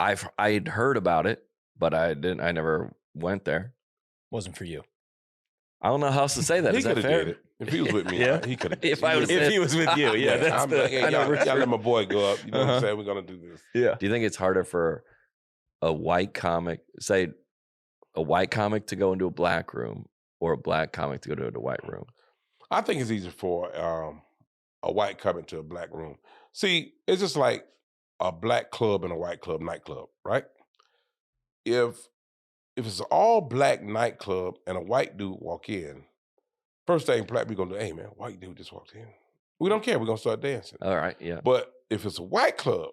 I had heard about it, but I never went there. Wasn't for you. I don't know how else to say that. He is that fair? Did it. If he was with me, he could have. If he was with you, that's y'all let my boy go up. You know what I'm saying? We're gonna do this. Yeah. Do you think it's harder for a white comic, say a white comic to go into a Black room or a Black comic to go to a white room? I think it's easier for a white comic to a Black room. See, it's just like a Black club and a white club nightclub, right? If it's an all Black nightclub and a white dude walk in, first thing Black people gonna do, hey man, white dude just walked in. We don't care, we're gonna start dancing. All right, yeah. But if it's a white club,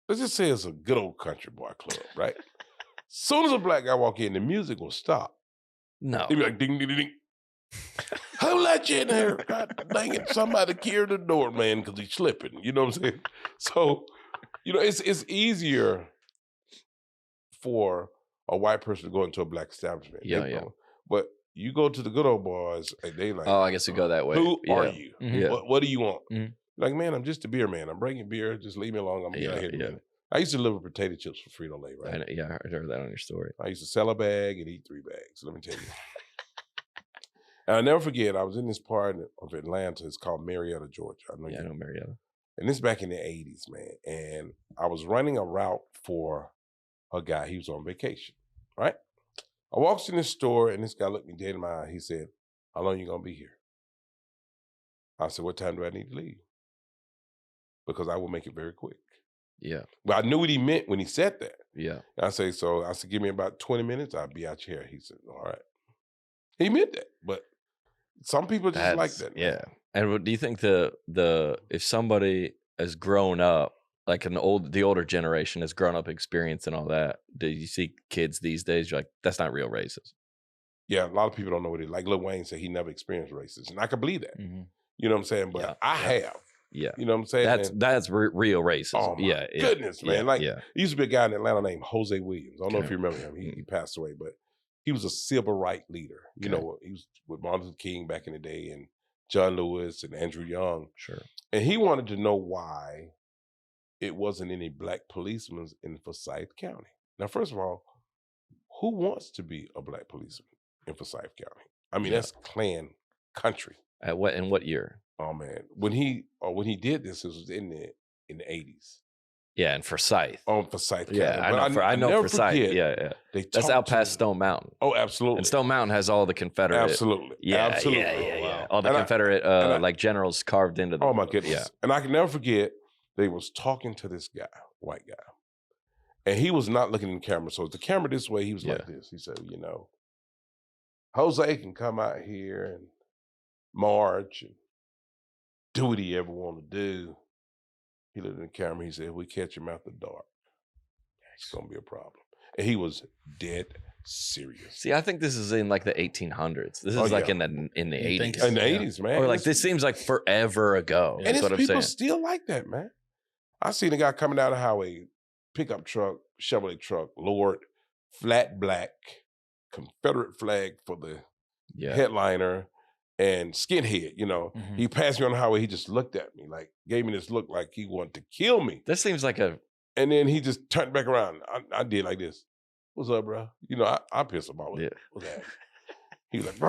let's just say it's a good old country boy club, right? Soon as a Black guy walk in, the music will stop. No. They'll be like, ding, ding, ding, ding. Who let you in here? God dang it, somebody carried the door, man, because he's slipping. You know what I'm saying? So, you know, it's easier for a white person to go into a Black establishment. Yeah. But you go to the good old boys, and they like, oh, I guess you go that way. Who are you? Yeah. What do you want? Like, man, I'm just a beer man. I'm bringing beer. Just leave me alone. I'm gonna get out here. Yeah. I used to live with potato chips for Frito-Lay, right? I heard that on your story. I used to sell a bag and eat 3 bags. Let me tell you. And I'll never forget, I was in this part of Atlanta. It's called Marietta, Georgia. I know Marietta. And this is back in the 80s, man. And I was running a route for a guy. He was on vacation. right? I walks in the store and this guy looked me dead in my eye. He said, "How long you gonna be here?" I said, "What time do I need to leave?" Because I will make it very quick. Yeah. But I knew what he meant when he said that. Yeah. I said, give me about 20 minutes, I'll be out your hair. He said, all right. He meant that, but some people just like that. Man. Yeah. And what do you think if somebody has grown up, like the older generation has grown up experiencing all that, do you see kids these days, you're like, that's not real racism? Yeah, a lot of people don't know what it is. Like Lil Wayne said, he never experienced racism. And I can believe that. Mm-hmm. You know what I'm saying? But I have. Yeah. You know what I'm saying? That's real racism. Oh my goodness, man. Like, there used to be a guy in Atlanta named Jose Williams. I don't know if you remember him. He passed away, but he was a civil rights leader. You know, he was with Martin Luther King back in the day and John Lewis and Andrew Young. Sure. And he wanted to know why it wasn't any black policemen in Forsyth County. Now, first of all, who wants to be a black policeman in Forsyth County? I mean, that's Klan country. In what year? Oh man, when he did this, it was in the 80s. Yeah, in Forsyth. On Forsyth County. Yeah, I know Forsyth. Yeah. That's out past Stone Mountain. Oh, absolutely. And Stone Mountain has all the Confederate. Absolutely. Yeah. Wow. All the Confederate like generals carved into them. Oh my goodness. Yeah. And I can never forget, they was talking to this guy, white guy. And he was not looking in the camera. So the camera this way, he was like this. He said, you know, Jose can come out here and march and do what he ever want to do. He looked in the camera. He said, if we catch him after dark, it's going to be a problem. And he was dead serious. See, I think this is in like the 1800s. This is like in the 80s. In the 80s, man. Or like this seems like forever ago. And that's what people I'm saying. still like that, man. I seen a guy coming down the highway, pickup truck, Chevrolet truck, Lord, flat black, Confederate flag for the headliner, and skinhead, you know. Mm-hmm. He passed me on the highway. He just looked at me, like, gave me this look like he wanted to kill me. This seems like a... And then he just turned back around. I did like this. What's up, bro? You know, I pissed him off. What's that? He was like,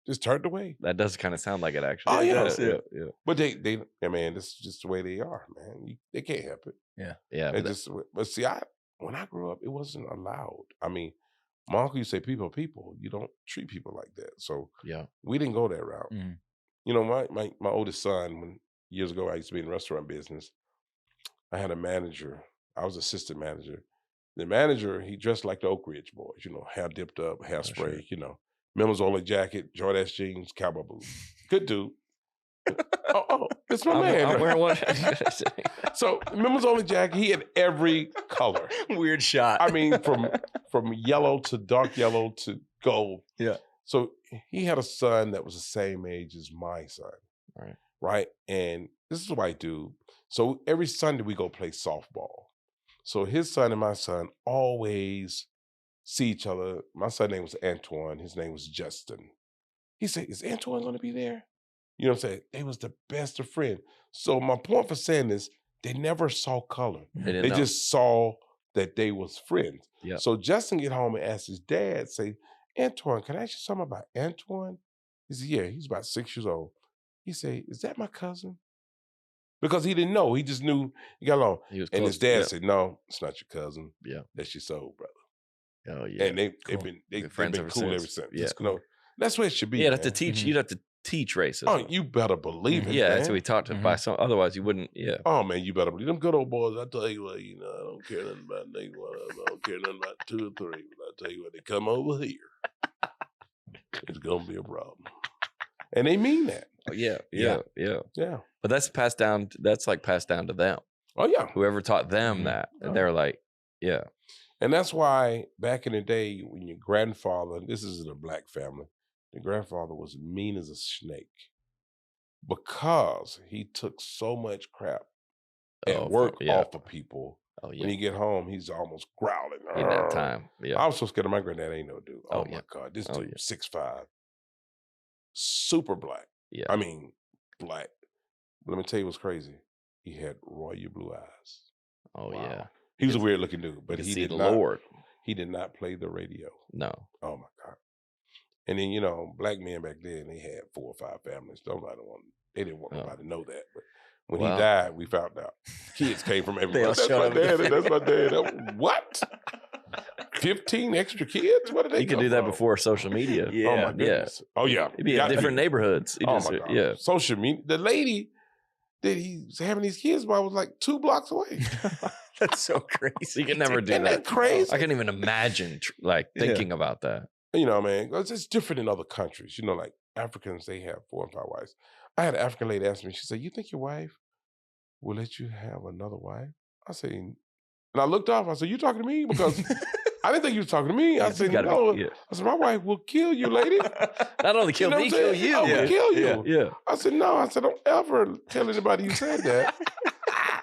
just turned away. That does kind of sound like it, actually. Oh, yeah. But they, man, this is just the way they are, man. They can't help it. Yeah. But see, when I grew up, it wasn't allowed. I mean, my uncle used to say, people, you don't treat people like that. So we didn't go that route. Mm-hmm. You know, my oldest son, years ago, I used to be in the restaurant business. I had a manager. I was assistant manager. The manager, he dressed like the Oak Ridge boys, you know, hair dipped up, hairspray, you know, Members Only jacket, Jordan jeans, cowboy boots. Good dude. It's my man. I'm wearing one. So Members Only jacket, he had every color. Weird shot. I mean, from yellow to dark yellow to gold. Yeah. So he had a son that was the same age as my son. Right. And this is a white dude. So every Sunday we go play softball. So his son and my son always see each other. My son's name was Antoine. His name was Justin. He said, is Antoine going to be there? You know what I'm saying? They was the best of friends. So my point for saying this, they never saw color. They just saw that they was friends. Yep. So Justin get home and ask his dad, say, Antoine, can I ask you something about Antoine? He said, yeah, he's about 6 years old. He said, is that my cousin? Because he didn't know. He just knew he got along. And his dad said, no, it's not your cousin. Yeah. That's your soul brother. Oh, yeah. And they've been cool ever since. Yeah. No, that's what it should be. Yeah, to teach, you'd have to teach racism. Oh, you better believe it. Yeah, man. that's what we talked about. Some, otherwise, you wouldn't. Yeah. Oh man, you better believe them good old boys. I tell you what, you know, I don't care nothing about neither one of them. I don't care nothing about 2 or 3. But I tell you what, they come over here, it's gonna be a problem. And they mean that. Yeah. But that's passed down. That's like passed down to them. Oh yeah. Whoever taught them that, and they're like, yeah. And that's why back in the day, when your grandfather, this is in a black family, the grandfather was mean as a snake because he took so much crap at work off of people. Oh, yeah. When he get home, he's almost growling. In that time, I was so scared of my granddad. Ain't no dude. Oh my God, this dude 6'5", super black. Yeah, I mean black. But let me tell you what's crazy. He had royal blue eyes. Oh yeah. He was a weird looking dude, but he did not play the radio. No. Oh my God. And then, you know, black men back then, they had 4 or 5 families. They didn't want nobody to know that. But when he died, we found out. Kids came from everywhere. That's my dad. That's my dad. What? 15 extra kids? What did they You could do that before social media. Oh my goodness. Oh yeah. It'd be in different neighborhoods. My God. Yeah. Social media. The lady that he's having these kids by was like 2 blocks away. That's so crazy. You can never do Isn't that. that crazy? I can't even imagine thinking about that. You know, man, it's different in other countries. You know, like Africans, they have 4 and 5 wives. I had an African lady ask me, she said, "You think your wife will let you have another wife?" I said, and I looked off. I said, "You talking to me?" Because I didn't think you was talking to me. I said, "No." I said, "My wife will kill you, lady." Not only kill me, kill you. I will kill you. Yeah. I said, "No." I said, "Don't ever tell anybody you said that."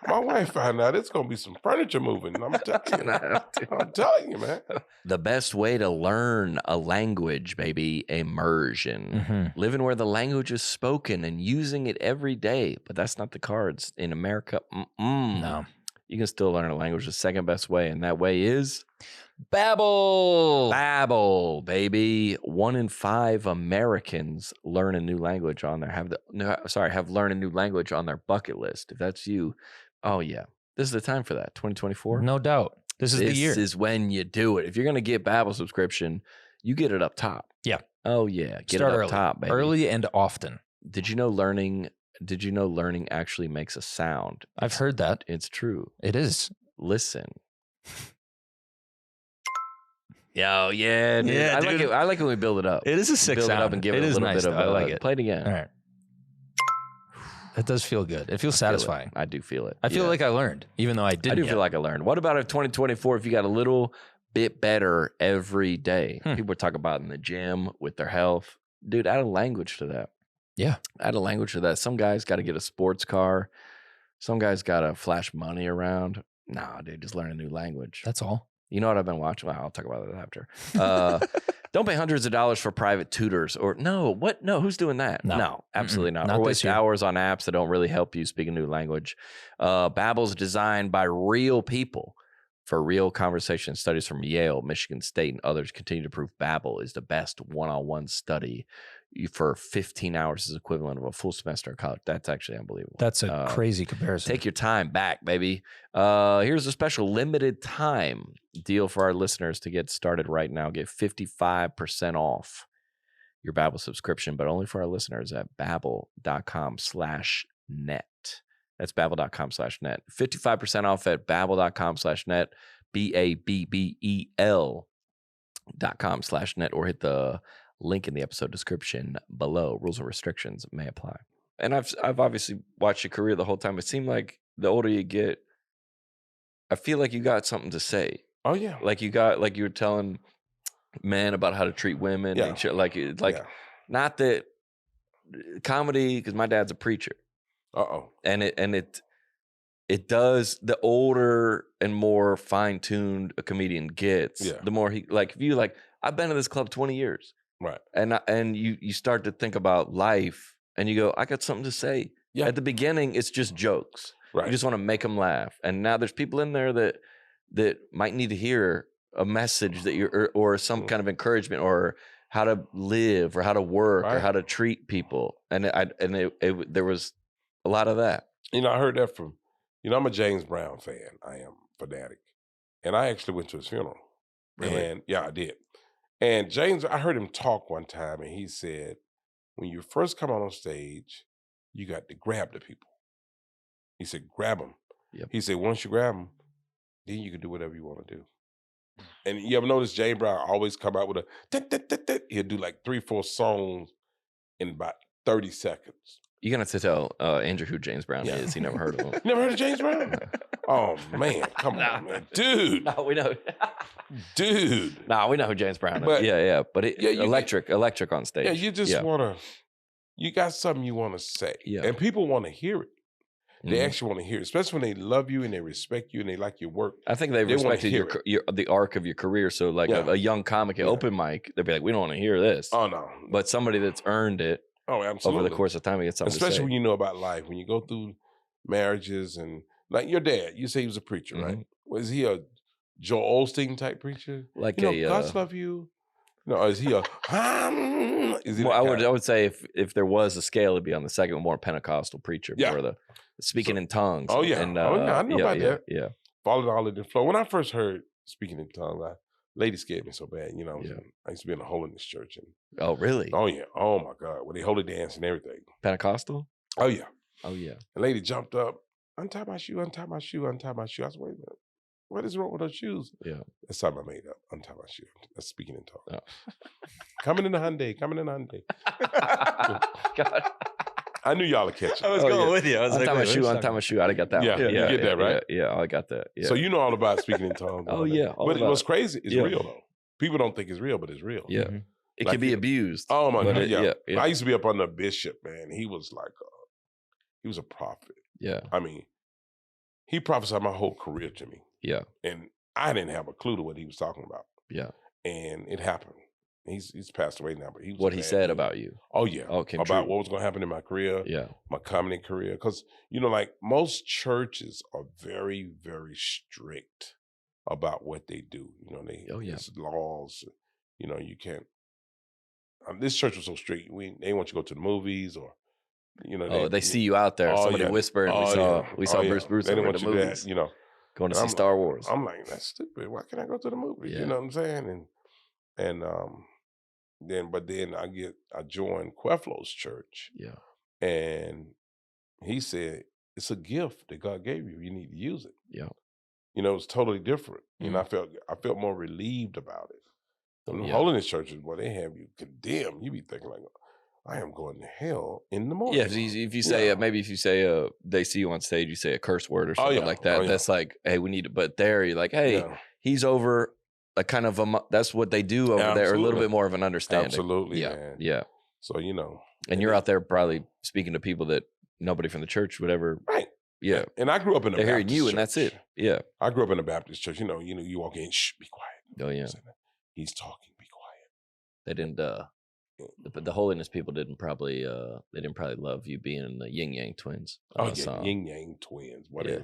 My wife found out it's gonna be some furniture moving. I'm telling you, man. The best way to learn a language, baby, immersion. Mm-hmm. Living where the language is spoken and using it every day. But that's not the cards in America. No. You can still learn a language the second best way, and that way is Babbel. Babbel, baby. 1 in 5 Americans learn a new language on their have learned a new language on their bucket list. If that's you, oh yeah, this is the time for that. 2024. No doubt. This is the year. This is when you do it. If you're gonna get Babbel subscription, you get it up top. Yeah. Oh yeah, get Start it up early. top, baby. Early and often. Did you know learning actually makes a sound? I've heard that. It's true. It is. Listen. Yo, yeah, dude. Yeah, I like dude. it. I like when we build it up. It is a sick Build sound. it up and give it, It a is little nice, bit of. though. I like it. Play it again. All right. That does feel good. It feels satisfying. I do feel it. I feel like I learned, even though I didn't. I do yet. feel like I learned. What about if 2024? If you got a little bit better every day? People talk about in the gym with their health. Dude, add a language to that. Yeah, add a language to that. Some guys got to get a sports car. Some guys got to flash money around. Nah, dude, just learn a new language. That's all. You know what I've been watching? Well, I'll talk about that after. Don't pay hundreds of dollars for private tutors No, who's doing that? No, absolutely not. Or waste hours on apps that don't really help you speak a new language. Babbel's designed by real people for real conversation. Studies from Yale, Michigan State, and others continue to prove Babbel is the best one-on-one study for 15 hours is equivalent of a full semester of college. That's actually unbelievable. That's a crazy comparison. Take your time back, baby. Here's a special limited time deal for our listeners to get started right now. Get 55% off your Babbel subscription, but only for our listeners at babbel.com/net. That's babbel.com/net. 55% off at babbel.com/net. BABBEL.com/net, or hit the link in the episode description below. Rules and restrictions may apply. And I've obviously watched your career the whole time. It seemed like the older you get, I feel like you got something to say. Oh yeah. Like you were telling men about how to treat women and shit. Not that comedy, because my dad's a preacher. And it does, the older and more fine-tuned a comedian gets, the more he, like, if you I've been to this club 20 years. Right. And you start to think about life and you go, I got something to say. Yeah. At the beginning, it's just jokes. Right. You just want to make them laugh. And now there's people in there that might need to hear a message that or some kind of encouragement, or how to live, or how to work, or how to treat people. And there was a lot of that. You know, I heard that from, I'm a James Brown fan. I am fanatic. And I actually went to his funeral. Really? And yeah, I did. And James, I heard him talk one time, and he said, when you first come on stage, you got to grab the people. He said, grab them. Yep. He said, once you grab them, then you can do whatever you want to do. And you ever notice James Brown always come out with he'll do like 3-4 songs in about 30 seconds. You're going to have to tell Andrew who James Brown is. He never heard of him. Never heard of James Brown? Oh, man. Come on, man. Dude. No, we know. Dude. No, we know who James Brown is. Yeah. But electric on stage. Yeah, you just want to, you got something you want to say. Yeah. And people want to hear it. They actually want to hear it, especially when they love you and they respect you and they like your work. I think they respected the arc of your career. So like a young comic at open mic, they'd be like, we don't want to hear this. Oh, no. But somebody that's earned it over the course of time, he gets something especially to say. When you know about life, when you go through marriages and like your dad, you say he was a preacher, right? Was he a Joel Osteen type preacher? Like God's love you. No, is he a? Is he I would say if there was a scale, it'd be on the second, more Pentecostal preacher, more the speaking in tongues. Oh yeah, and, I know about that. Yeah, Falling all in the flow. When I first heard speaking in tongues, Lady scared me so bad. You know, Yeah. I used to be in a holiness church. And, Oh, really? oh, yeah. Oh, my God. With they holy dance and everything. Pentecostal? Oh, yeah. Oh, yeah. The lady jumped up, untie my shoe, untie my shoe, untie my shoe. I said, wait a minute. What is wrong with those shoes? Yeah. That's something I made up. Untie my shoe. That's speaking in tongues. Oh. Coming in the Hyundai. Coming in the Hyundai. God. I knew y'all would catch it. I was going with you. I was Untie like, my wait, shoe, what are you untie my shoe. I got that Yeah, one. you get that, right? Yeah, I got that. Yeah. So you know all about speaking in tongues. Oh, yeah. But what's crazy is Yeah. real, though. People don't think it's real, but it's real. Yeah. Mhm. It Like can be you- abused. Oh, my but God. it- Yeah. I used to be up under a bishop, man. He was like, he was a prophet. Yeah. I mean, he prophesied my whole career to me. Yeah. And I didn't have a clue to what he was talking about. Yeah. And it happened. He's passed away now, but he was What a he bad said dude. about you. Oh, yeah. Okay. About what was going to happen in my career, Yeah. my comedy career. Because, you know, like most churches are very, very strict about what they do. You know, there's laws. You know, you can't. This church was so strict. They want you to go to the movies or, you know. They see you out there. Oh, Somebody yeah. whispered. We saw Bruce They didn't over want the you to, movies. you know. Going to And see Star Wars. I'm like, that's stupid. Why can't I go to the movies? Yeah. You know what I'm saying? And then I joined Queflo's church. Yeah. And he said, it's a gift that God gave you. You need to use it. Yeah. You know, it's totally different. Mm-hmm. And I felt more relieved about it. And Yeah. holiness churches, boy, they have you condemned. You be thinking like, I am going to hell in the morning. Yeah, if you say maybe if you say they see you on stage, you say a curse word or something like that. That's like, hey, we need to. But there, you're like, hey, he's over a kind of that's what they do over there. A little bit more of an understanding. Absolutely, yeah, man. yeah. So you know, and you're out there probably speaking to people that nobody from the church would ever. Right. Yeah. And I grew up in a They're Baptist hearing you, church. and that's it. Yeah. I grew up in a Baptist church. You know, you walk in, shh, be quiet. Oh yeah. He's talking. Be quiet. They didn't. But the holiness people didn't probably love you being in the Yin Yang Twins. Yin Yang Twins. Yeah.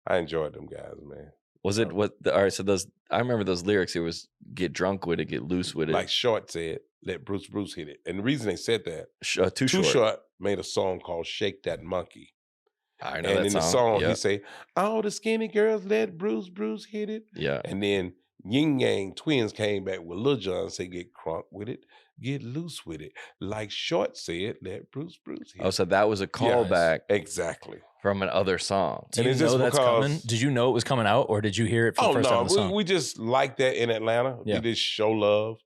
I enjoyed them guys, man. Was it what? All right, so I remember those lyrics. It was get drunk with it, get loose with it. Like Short said, let Bruce hit it. And the reason they said that, Too Short made a song called "Shake That Monkey." I know and that in song. the song, Yep. he say, "All the skinny girls let Bruce hit it." Yeah. And then Yin Yang Twins came back with Lil Jon and say, "Get crunk with it, get loose with it." Like Short said, let Bruce hit it. Oh, so that was a callback exactly from another song. Do you know that's coming? Did you know it was coming out, or did you hear it for the first time? Oh no, we just like that in Atlanta. Yeah. We just show love,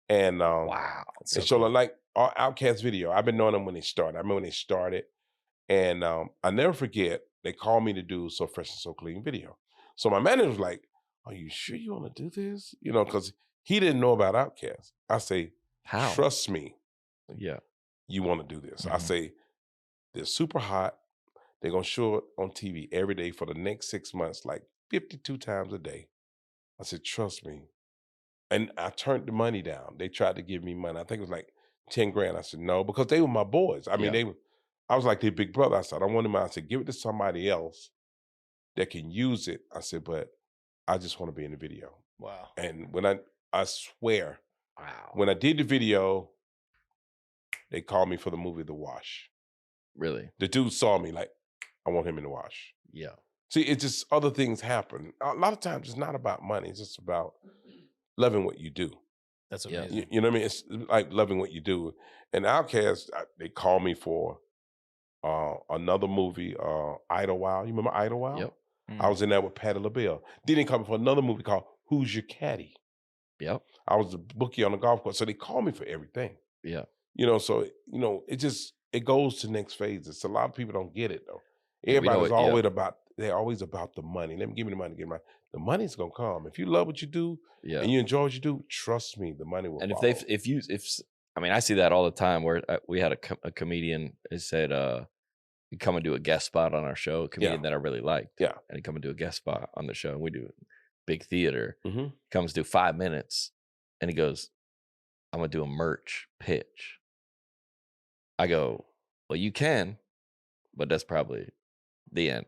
and wow, so show love. Like our Outkast video. I've been knowing them when they started. I remember when they started, and I never forget. They called me to do So Fresh and So Clean video. So my manager was like, "Are you sure you want to do this?" You know, because he didn't know about Outkast. I say, "How? Trust me. Yeah, you want to do this." Mm-hmm. I say, "They're super hot. They're gonna show it on TV every day for the next 6 months, like 52 times a day." I said, "Trust me." And I turned the money down. They tried to give me money. I think it was like 10 grand. I said, no, because they were my boys. I mean, I was like their big brother. I said, I want them out. I said, give it to somebody else that can use it. I said, but I just want to be in the video. Wow. And when I swear, wow. When I did the video, they called me for the movie The Wash. Really? The dude saw me like, I want him in The Wash. Yeah. See, it's just other things happen. A lot of times it's not about money. It's just about loving what you do. That's amazing. You know what I mean? It's like loving what you do. And Outkast, they called me for another movie, Idlewild. You remember Idlewild? Yep. I was in there with Patti LaBelle. Then they called me for another movie called Who's Your Caddy? Yep. I was the bookie on the golf course. So they called me for everything. Yeah. You know, so, you know, it goes to next phases. So a lot of people don't get it, though. Everybody's always about the money. Let me give me the money, the money's gonna come. If you love what you do and you enjoy what you do, trust me, the money will. And follow. if I mean, I see that all the time. Where we had a comedian who said, "You come and do a guest spot on our show." A comedian that I really liked. Yeah, and he come and do a guest spot on the show, and we do big theater. Mm-hmm. Comes do 5 minutes, and he goes, "I'm gonna do a merch pitch." I go, "Well, you can, but that's probably the end."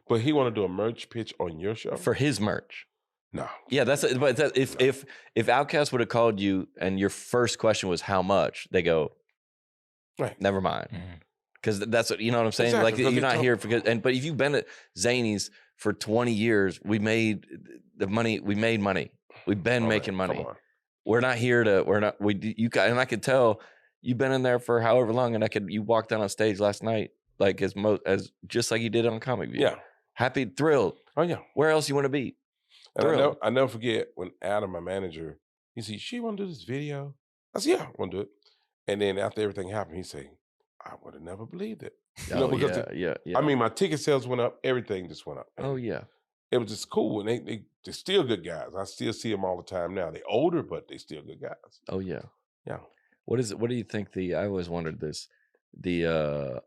But he want to do a merch pitch on your show for his merch. No. Yeah, if Outkast would have called you and your first question was how much, they go, right, never mind, because that's what, you know what I'm saying. Exactly, like you're not here but if you've been at Zanies for 20 years, we made money. We've been All making right, money. come on. We're not here to. We're not. And I could tell you've been in there for however long, and you walked down on stage last night like as just like you did on Comic View. Yeah. Happy, thrilled. Oh yeah. Where else you want to be? And I never forget when Adam, my manager, he said, "She want to do this video?" I said, "Yeah, I want to do it." And then after everything happened, he said, "I would have never believed it." Because yeah. I mean, my ticket sales went up. Everything just went up. Oh yeah. It was just cool, and they're still good guys. I still see them all the time now. They're older, but they're still good guys. Oh yeah. Yeah. What is it? What do you think? I always wondered this. So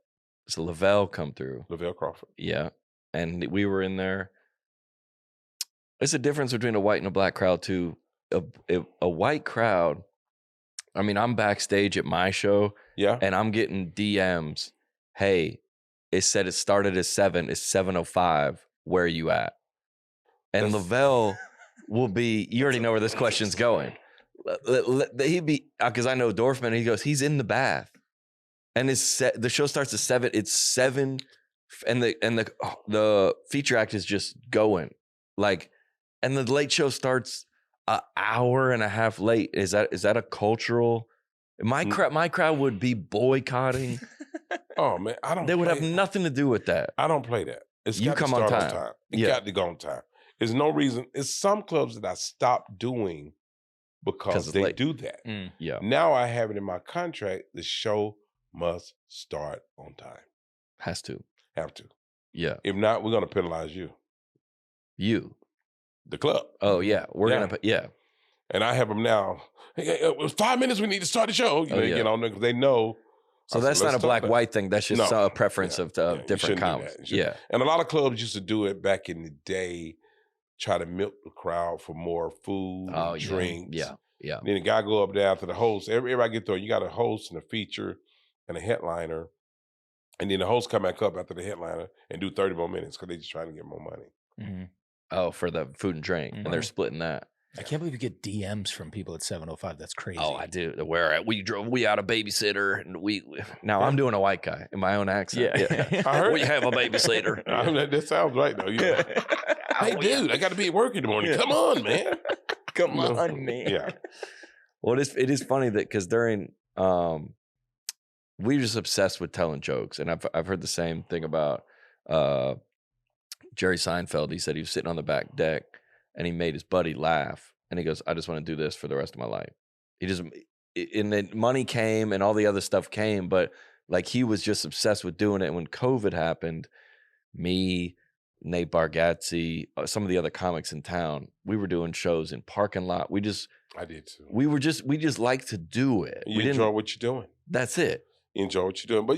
Lavelle come through. Lavelle Crawford. Yeah, and we were in there. It's a difference between a white and a black crowd too. A white crowd. I mean, I'm backstage at my show. Yeah. And I'm getting DMs. Hey, it said it started at 7. It's 7:05. Where are you at? And Lavelle will be. You already know where this question's going. He'd be because I know Dorfman. And he goes, he's in the bath, and the show starts at 7. It's 7, and the feature act is just going like, and the late show starts an hour and a half late. Is that a cultural? My crowd would be boycotting. Oh man, I don't. They would have nothing to do with that. I don't play that. It's You got come to on start time. It got to go on time. There's no reason. It's some clubs that I stopped doing because they do that. Yeah. Now I have it in my contract. The show must start on time. Has to. Have to. Yeah. If not, we're going to penalize you. You. The club. Oh yeah. We're gonna. Yeah. And I have them now. Hey, 5 minutes. We need to start the show. Get on there because they know. So that's not a black-white thing. That's just a preference of different comics. Yeah. And a lot of clubs used to do it back in the day, try to milk the crowd for more food, drinks. Yeah. And then the guy go up there after the host. Everybody get there. You got a host and a feature and a headliner. And then the host come back up after the headliner and do 30 more minutes because they just trying to get more money. Mm-hmm. Oh, for the food and drink. And they're splitting that. I can't believe you get DMs from people at 7:05. That's crazy. Oh, I do. Where we had a babysitter, and now I'm doing a white guy in my own accent. Yeah. I heard we have a babysitter. That sounds right though. Hey, dude, I got to be at work in the morning. Come on, man. Come on, man. Yeah. Well, it is funny that because during we're just obsessed with telling jokes, and I've heard the same thing about Jerry Seinfeld. He said he was sitting on the back deck. And he made his buddy laugh. And he goes, I just want to do this for the rest of my life. And then money came and all the other stuff came. But like he was just obsessed with doing it. And when COVID happened, me, Nate Bargatze, some of the other comics in town, we were doing shows in parking lot. I did too. We just like to do it. You enjoy what you're doing. That's it. You enjoy what you're doing. But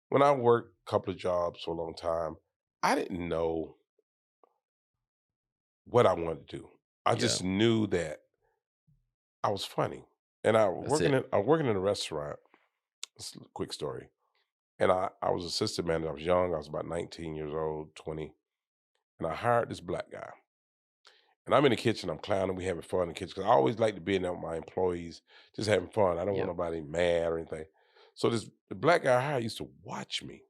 when I worked a couple of jobs for a long time, I didn't know what I wanted to do. I just knew that I was funny. And I was working in a restaurant. It's a quick story. And I was assistant manager. I was young. I was about 19 years old, 20. And I hired this black guy. And I'm in the kitchen. I'm clowning. We having fun in the kitchen. Because I always like to be in there with my employees, just having fun. I don't want nobody mad or anything. So the black guy I hired used to watch me.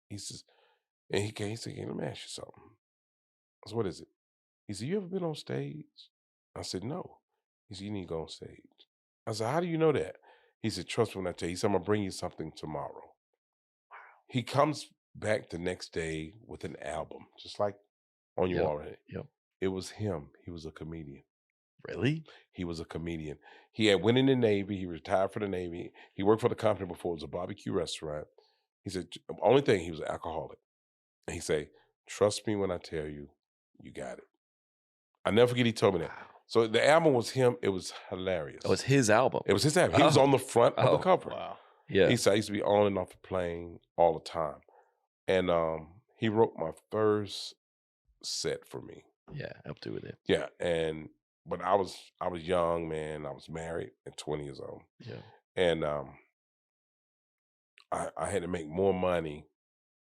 He says, and he said, let me ask you something. I said, what is it? He said, you ever been on stage? I said, no. He said, you need to go on stage. I said, how do you know that? He said, trust me when I tell you. He said, I'm going to bring you something tomorrow. Wow. He comes back the next day with an album, just like on your wall. Yep. It was him. He was a comedian. Really? He was a comedian. He had went in the Navy. He retired for the Navy. He worked for the company before. It was a barbecue restaurant. He said, the only thing, he was an alcoholic. And he said, trust me when I tell you, you got it. I never forget he told me that. Wow. So the album was him. It was hilarious. It was his album. It was his album. He was on the front of the cover. Wow. Yeah. He said I used to be on and off the plane all the time. And he wrote my first set for me. Yeah, helped you with it. Yeah. But I was young, man. I was married at 20 years old. Yeah. And I had to make more money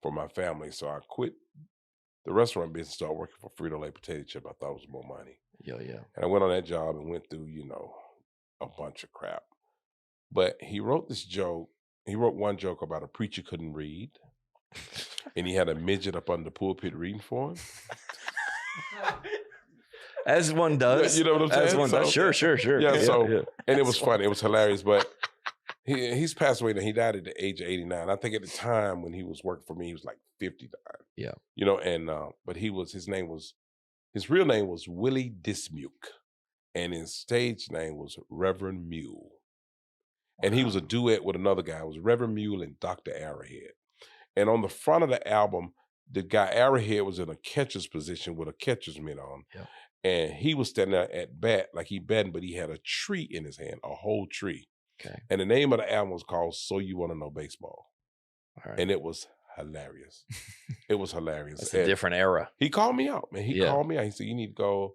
for my family. So I quit the restaurant business, started working for Frito-Lay potato chip. I thought it was more money. Yeah. And I went on that job and went through, a bunch of crap. But he wrote this joke. He wrote one joke about a preacher couldn't read. And he had a midget up on the pulpit reading for him. As one does. You know what I'm saying? As one does. Sure. Yeah, Yeah. And it was funny. It was hilarious. But he's passed away now. He died at the age of 89. I think at the time when he was working for me, he was like 59. Yeah. You know, and but his real name was Willie Dismuke. And his stage name was Reverend Mule. And he was a duet with another guy. It was Reverend Mule and Dr. Arrowhead. And on the front of the album, the guy Arrowhead was in a catcher's position with a catcher's mitt on. Yeah. And he was standing there at bat, like he batting, but he had a tree in his hand, a whole tree. Okay. And the name of the album was called So You Want to Know Baseball. All right. And it was hilarious. It was hilarious. It's a different era. He called me out, man. He called me out. He said, you need to go.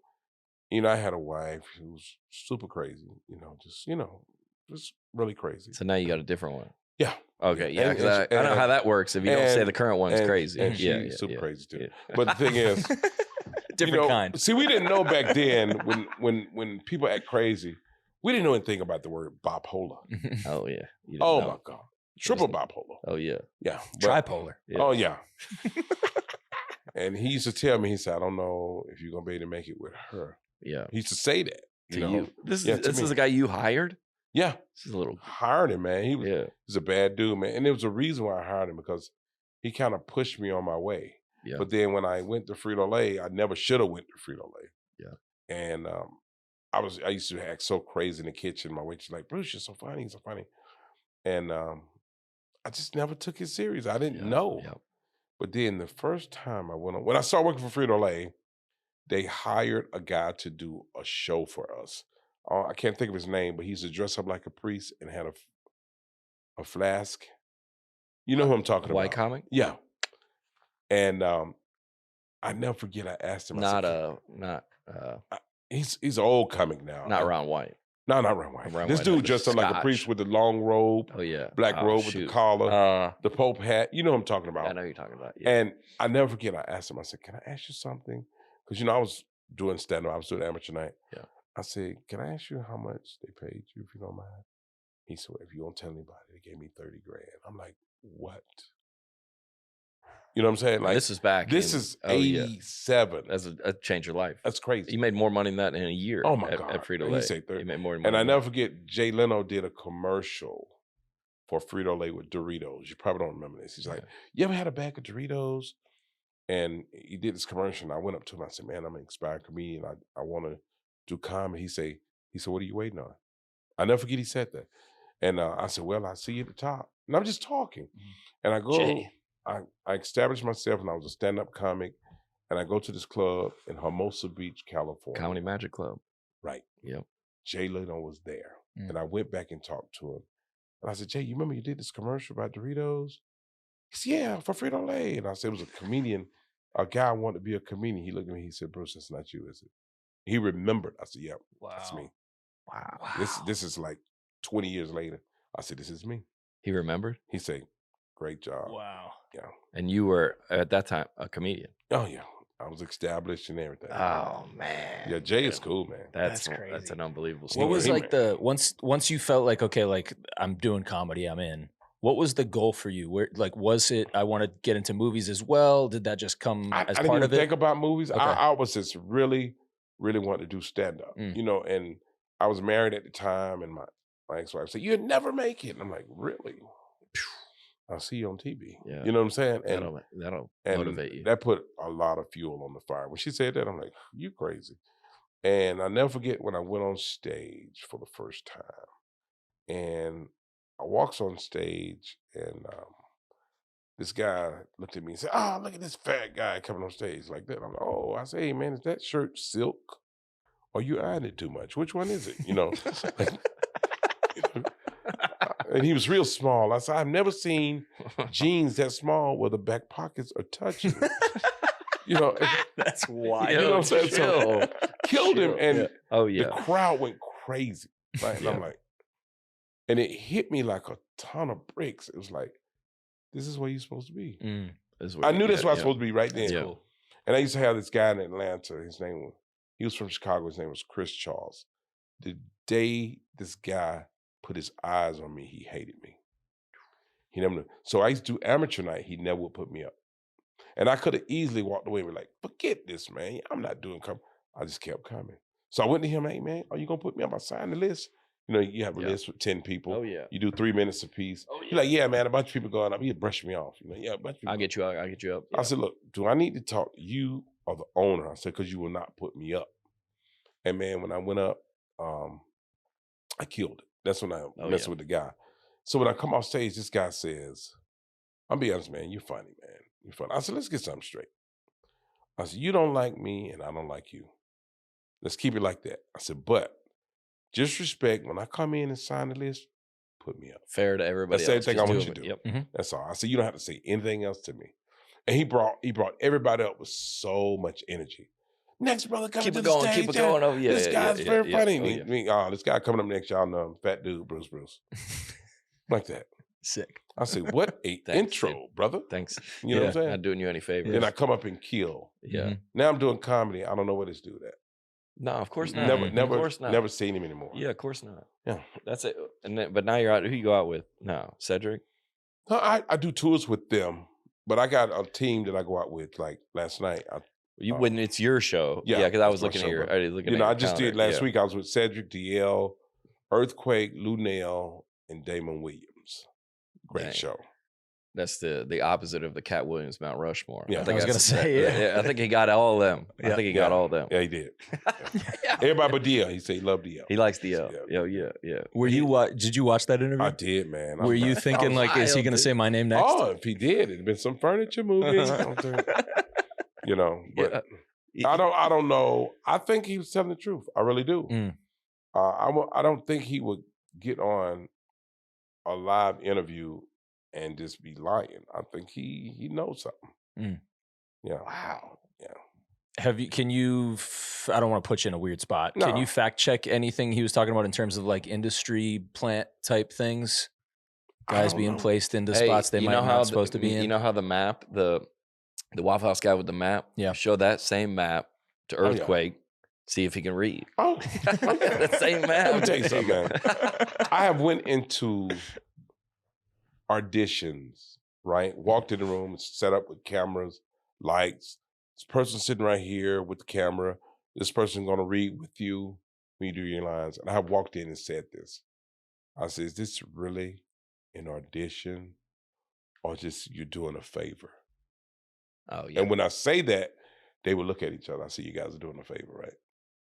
You know, I had a wife who was super crazy, just really crazy. So now you got a different one. Yeah. Okay. Yeah. Because I know how that works. If you don't say the current one's crazy. And she's super crazy too. Yeah. But the thing is, different kind. See, we didn't know back then when people act crazy, we didn't know anything about the word bipolar. Oh yeah. Oh my God. Triple bipolar. Oh yeah. Yeah. Tripolar. Yeah. Oh yeah. And he used to tell me, he said, I don't know if you're gonna be able to make it with her. Yeah. He used to say that. To you. This is a guy you hired? Yeah. This is a little hired him, man. He was a bad dude, man. And there was a reason why I hired him, because he kind of pushed me on my way. Yeah. But then when I went to Frito-Lay, I never should have went to Frito-Lay. Yeah. And I used to act so crazy in the kitchen. My waitress was like, Bruce, you're so funny, so funny. And I just never took it serious. I didn't know. Yeah. But then the first time I went on, when I started working for Frito-Lay, they hired a guy to do a show for us. I can't think of his name, but he used to dress up like a priest and had a flask. You know who I'm talking about? White comic? Yeah. And I never forget, I asked him. He's an old comic now. Not Ron White. No, not Ron White. This dude dressed up like a priest with the long robe. Oh yeah. Black robe with the collar, the Pope hat. You know what I'm talking about. I know who you're talking about. Yeah. And I never forget, I asked him, I said, can I ask you something? Because, I was doing stand-up. I was doing amateur night. Yeah. I said, can I ask you how much they paid you, if you don't mind? He said, if you don't tell anybody, they gave me 30 grand. I'm like, what? You know what I'm saying? Like, this is back. This is 87. That's a change your life. That's crazy. You made more money than that in a year. Oh my God. At Frito-Lay. He said 30. You made more money. And I never forget, Jay Leno did a commercial for Frito-Lay with Doritos. You probably don't remember this. He's like, you ever had a bag of Doritos? And he did this commercial. And I went up to him. I said, man, I'm an inspired comedian. I want to do comedy. He said, what are you waiting on? I never forget he said that. And I said, well, I see you at the top. And I'm just talking. And I go, I established myself, and I was a stand-up comic. And I go to this club in Hermosa Beach, California. Comedy Magic Club. Right. Yep. Jay Leno was there. And I went back and talked to him. And I said, Jay, you remember you did this commercial about Doritos? He said, yeah, for Frito-Lay. And I said, it was a comedian. A guy wanted to be a comedian. He looked at me. He said, Bruce, that's not you, is it? He remembered. I said, yeah, that's me. Wow. This is like 20 years later. I said, this is me. He remembered? He said, great job. Wow. Yeah. And you were, at that time, a comedian. Oh, yeah. I was established and everything. Oh, man. Yeah, Jay is cool, man. That's crazy. That's an unbelievable story. What was like once you felt like, okay, like I'm doing comedy, I'm in. What was the goal for you? Where, like, was it, I want to get into movies as well? Did that just come as part of it? I didn't even think about movies. Okay. I was just really wanted to do stand-up, and I was married at the time, and my ex-wife said, you'd never make it. And I'm like, really? I'll see you on TV. Yeah. You know what I'm saying? And that'll and motivate you. That put a lot of fuel on the fire. When she said that, I'm like, you crazy. And I never forget when I went on stage for the first time. And I walks on stage, and this guy looked at me and said, oh, look at this fat guy coming on stage like that. I'm like, oh, I say, hey, man, is that shirt silk? Or you iron it too much? Which one is it? And he was real small. I said, I've never seen jeans that small where the back pockets are touching. That's wild. You know what I'm saying? So killed him, and the crowd went crazy. Right? And I'm like, and it hit me like a ton of bricks. It was like, this is where you're supposed to be. I knew that's where I was supposed to be right then. That's cool. And I used to have this guy in Atlanta. He was from Chicago. His name was Crist. The day this guy put his eyes on me, he hated me. He never knew. So I used to do amateur night. He never would put me up. And I could have easily walked away and be like, forget this, man. I'm not doing comedy. I just kept coming. So I went to him, hey, man, are you going to put me on my sign the list? You know, you have a list with 10 people. Oh, yeah. You do 3 minutes apiece. Oh, yeah. He's like, yeah, man, a bunch of people going up. He'd brush me off. You know, yeah, a bunch of people. I'll get you up. I said, look, do I need to talk to you or the owner? I said, because you will not put me up. And man, when I went up, I killed it. That's when I messed with the guy. So when I come off stage, this guy says, I'll be honest, man, you're funny, man. You're funny. I said, let's get something straight. I said, you don't like me and I don't like you. Let's keep it like that. I said, but just respect, when I come in and sign the list, put me up. Fair to everybody That's else. everything I want you to do. Yep. Mm-hmm. That's all. I said, you don't have to say anything else to me. And he brought everybody up with so much energy. Next brother coming to the stage. Keep it going. Oh, yeah. This guy's very funny. Oh, This guy coming up next, y'all know him, fat dude, Bruce. Like that. Sick. I said, what a intro, dude. Brother. Thanks. You know what I'm saying? Not doing you any favors. Then I come up and kill. Yeah. Now I'm doing comedy. I don't know what this dude at. No, of course not. Of course not. Never seen him anymore. Yeah, of course not. Yeah. That's it. And then, but now you're out. Who you go out with? No, Cedric? No, I do tours with them, but I got a team that I go out with. Like last night. When it's your show. Yeah, because I was looking at your I just did last week. I was with Cedric, DL, Earthquake, Lunel, and Damon Williams. Great show. That's the opposite of the Katt Williams Mount Rushmore. Yeah, I was going to say, I think he got all of them. I think he got all of them. Yeah, he did. Everybody but DL. He said he loved DL. He likes DL. Yeah. Did you watch that interview? I did, man. Were you thinking like, is he going to say my name next? Oh, if he did, it'd been some furniture movie. You know, but I don't know. I think he was telling the truth. I really do. I don't think he would get on a live interview and just be lying. I think he knows something. Yeah. Wow. Yeah. Can you, I don't want to put you in a weird spot. No. Can you fact check anything he was talking about in terms of like industry plant type things? Guys being placed into spots they might not supposed to be in? You know how the map, the Waffle House guy with the map, show that same map to Earthquake, see if he can read. Oh, the same map. Let me tell you something, man. I have went into auditions, right? Walked in the room, set up with cameras, lights. This person sitting right here with the camera. This person going to read with you when you do your lines. And I walked in and said this. I said, is this really an audition or just you're doing a favor? Oh, yeah. And when I say that, they would look at each other. I say, you guys are doing a favor, right?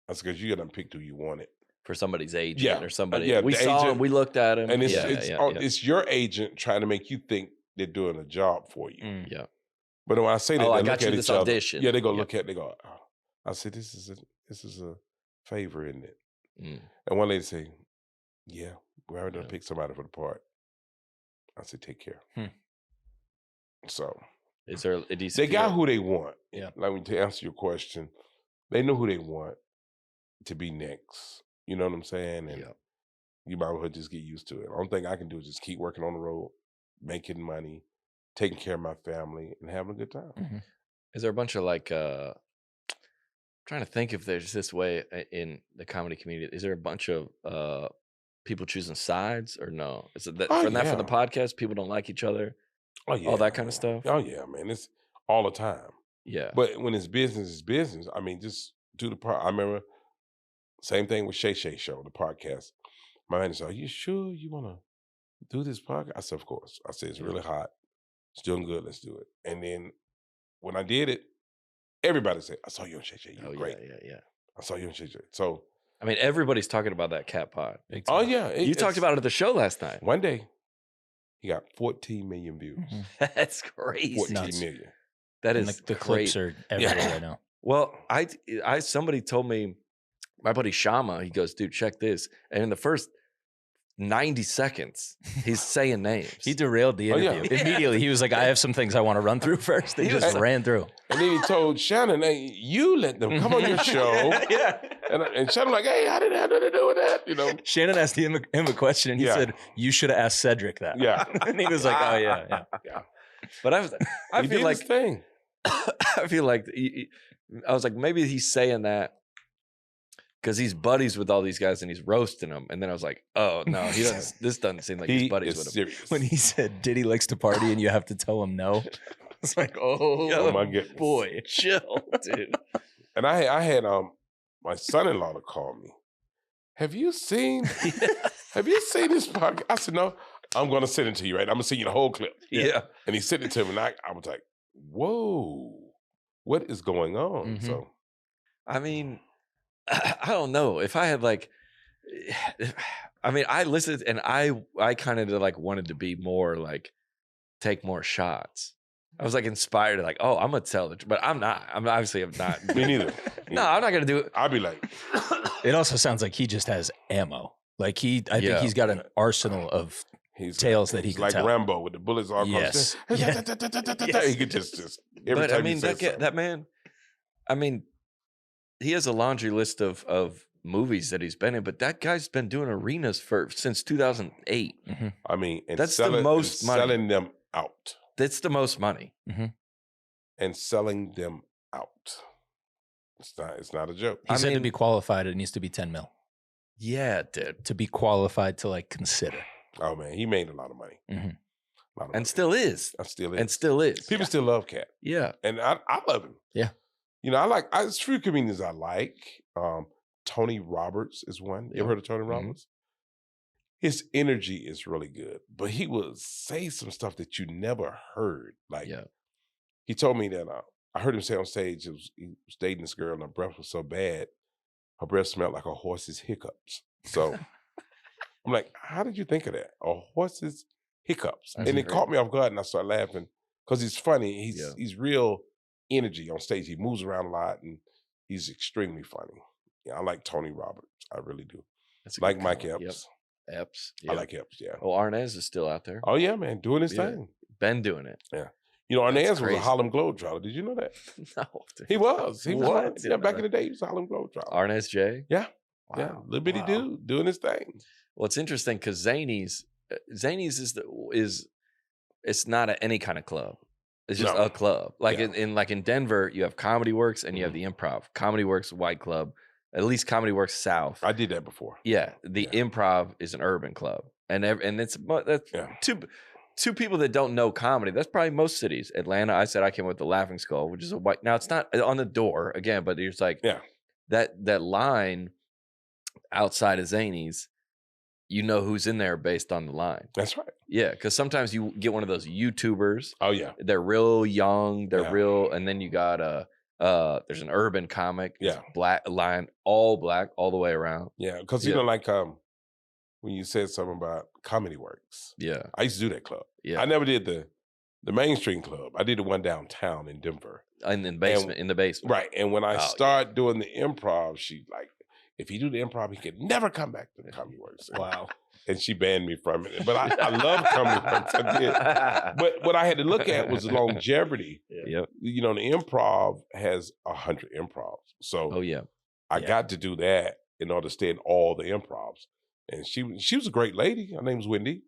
That's because you got to pick who you wanted. For somebody's agent or somebody. We saw agent, him, we looked at him. And it's your agent trying to make you think they're doing a job for you. Yeah. But when I say that, they look at each other. Audition. Yeah, they go look at, they go, oh. I said, this is a favor, isn't it? And one lady say, yeah, we're already going to pick somebody for the part. I said, take care. So. They got who they want. Yeah. Like to answer your question, they know who they want to be next. You know what I'm saying? And you might as well just get used to it. The only thing I can do is just keep working on the road, making money, taking care of my family, and having a good time. Mm-hmm. Is there a bunch of like, I'm trying to think if there's this way in the comedy community, is there a bunch of people choosing sides or no? Is it that for the podcast, people don't like each other? Oh, yeah. All that kind of stuff? Oh, yeah, man. It's all the time. Yeah. But when it's business. I mean, just do the part. I remember same thing with Shay Shay Show, the podcast. My manager said, are you sure you want to do this podcast? I said, of course. I said, it's really hot. It's doing good. Let's do it. And then when I did it, everybody said, I saw you on Shay Shay. You're great. Yeah. I saw you on Shay Shay. So. I mean, everybody's talking about that Cat Pod. Oh, yeah. You talked about it at the show last night. One day, he got 14 million views. That's crazy. 14 million. That is the clips are everywhere right now. Well, somebody told me, my buddy Shama, he goes, dude, check this. And in the first 90 seconds, he's saying names. He derailed the interview. Immediately. He was like, I have some things I want to run through first. He just ran through. And then he told Shannon, hey, you let them come on your show. And Shannon like, hey, I didn't have nothing to do with that, you know. Shannon asked him a question, and he said, you should have asked Cedric that. Yeah. And he was like, oh, yeah. But I feel like, thing. I feel like, I was like, maybe he's saying that because he's buddies with all these guys and he's roasting them. And then I was like, oh, no, he doesn't. This doesn't seem like he's buddies with him. When he said Diddy likes to party and you have to tell him no, it's like, oh my goodness. Boy, chill, dude. And I had my son-in-law to call me. Have you seen this podcast? I said, no, I'm going to send it to you, right? I'm going to send you the whole clip. Yeah. And he sent it to me, and I was like, whoa, what is going on? Mhm. So, I mean, I don't know if I had like, I mean, I listened and I kind of like wanted to be more like take more shots. I was like inspired to like, oh, I'm gonna tell the truth, but I'm not. I'm not. me neither. No, I'm not gonna do it. I'd be like, It also sounds like he just has ammo. Like I think he's got an arsenal of tales that he he's could like tell. Rambo with the bullets all Yes. across. Yes. He could just every But time I mean, he says something. that man, I mean, he has a laundry list of movies that he's been in, but that guy's been doing arenas since 2008. Mm-hmm. I mean, and That's the selling, most and money. selling them out. That's the most money. Mm-hmm. And selling them out. It's not a joke. He said to mean- be qualified, it needs to be 10 mil Yeah, it did. to be qualified to like consider. Oh man, he made a lot of money. Mm-hmm. A lot of And money. still is. I still is. And still is. People still love Katt. Yeah. And I love him. Yeah. You know, there's few comedians I like. Tony Roberts is one. You ever heard of Tony Roberts? His energy is really good, but he will say some stuff that you never heard. Like, he told me that I heard him say on stage, he was dating this girl and her breath was so bad, her breath smelled like a horse's hiccups. So I'm like, how did you think of that? A horse's hiccups. That's and it great. caught me off guard and I started laughing because he's funny. He's real energy on stage. He moves around a lot and he's extremely funny. Yeah, I like Tony Roberts. I really do. That's a Like good Mike call. Epps. Yep. Epps. I like Epps, yeah. Oh, Arnaz is still out there. Oh yeah, man, doing his Yeah. thing. Been doing it. Yeah. You know, That's Arnaz was a crazy. Harlem Globetrotter. Did you know that? No. dude. He was. He was. What? Harlem- Yeah, back in the day, he was a Harlem Globetrotter. Arnaz J. Yeah. Wow. Yeah, little bitty Wow. dude doing his thing. Well, it's interesting because Zanies is it's not any kind of club. It's just No. a club. Like Yeah. in Denver, you have Comedy Works and you have the Improv. Comedy Works White Club, at least Comedy Works South. I did that before. Yeah, the Improv is an urban club, and that's Yeah. two people that don't know comedy. That's probably most cities. Atlanta, I said I came with the Laughing Skull, which is a white. Now it's not on the door again, but it's like that line outside of Zanies. You know who's in there based on the line. That's right. Yeah, because sometimes you get one of those YouTubers. Oh yeah. They're real young. They're Yeah. real, and then you got there's an urban comic. It's Yeah. black line, all black, all the way around. Yeah, because you know, like when you said something about Comedy Works, Yeah, I used to do that club. yeah. I never did the mainstream club. I did the one downtown in Denver. In the basement. Right. And when I Oh, started doing the improv, she like, if he do the improv, he could never come back to the Comedy Works. Wow. And she banned me from it. But I love Comedy Works. I did. But what I had to look at was the longevity. Yep. You know, the improv has 100 improvs. So Oh yeah. I got to do that in order to stay in all the improvs. And she was a great lady. Her name was Wendy.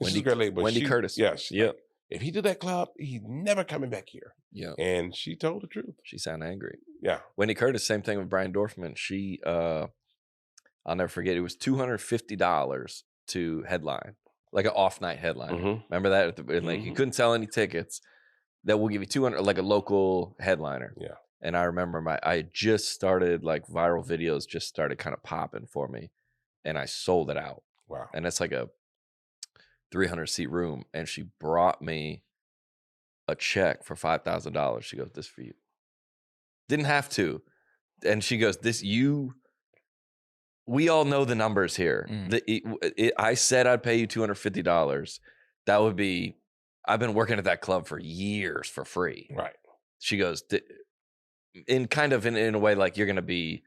She's a great lady. But Wendy Curtis. Yeah. Yep. If he did that club, he's never coming back here. Yeah. And she told the truth. She sounded angry. Yeah. Wendy Curtis, same thing with Brian Dorfman. She I'll never forget, it was $250 to headline, like an off night headline. Mhm. Remember that? Like you couldn't sell any tickets. That will give you 200, like a local headliner. Yeah. And I remember I had just started, like viral videos just started kind of popping for me. And I sold it out. Wow. And that's like a 300 seat room. And she brought me a check for $5,000. She goes, "This for you." Didn't have to. And she goes, we all know the numbers here. I said I'd pay you $250. That would be, I've been working at that club for years for free. Right. She goes, in a way like you're going to be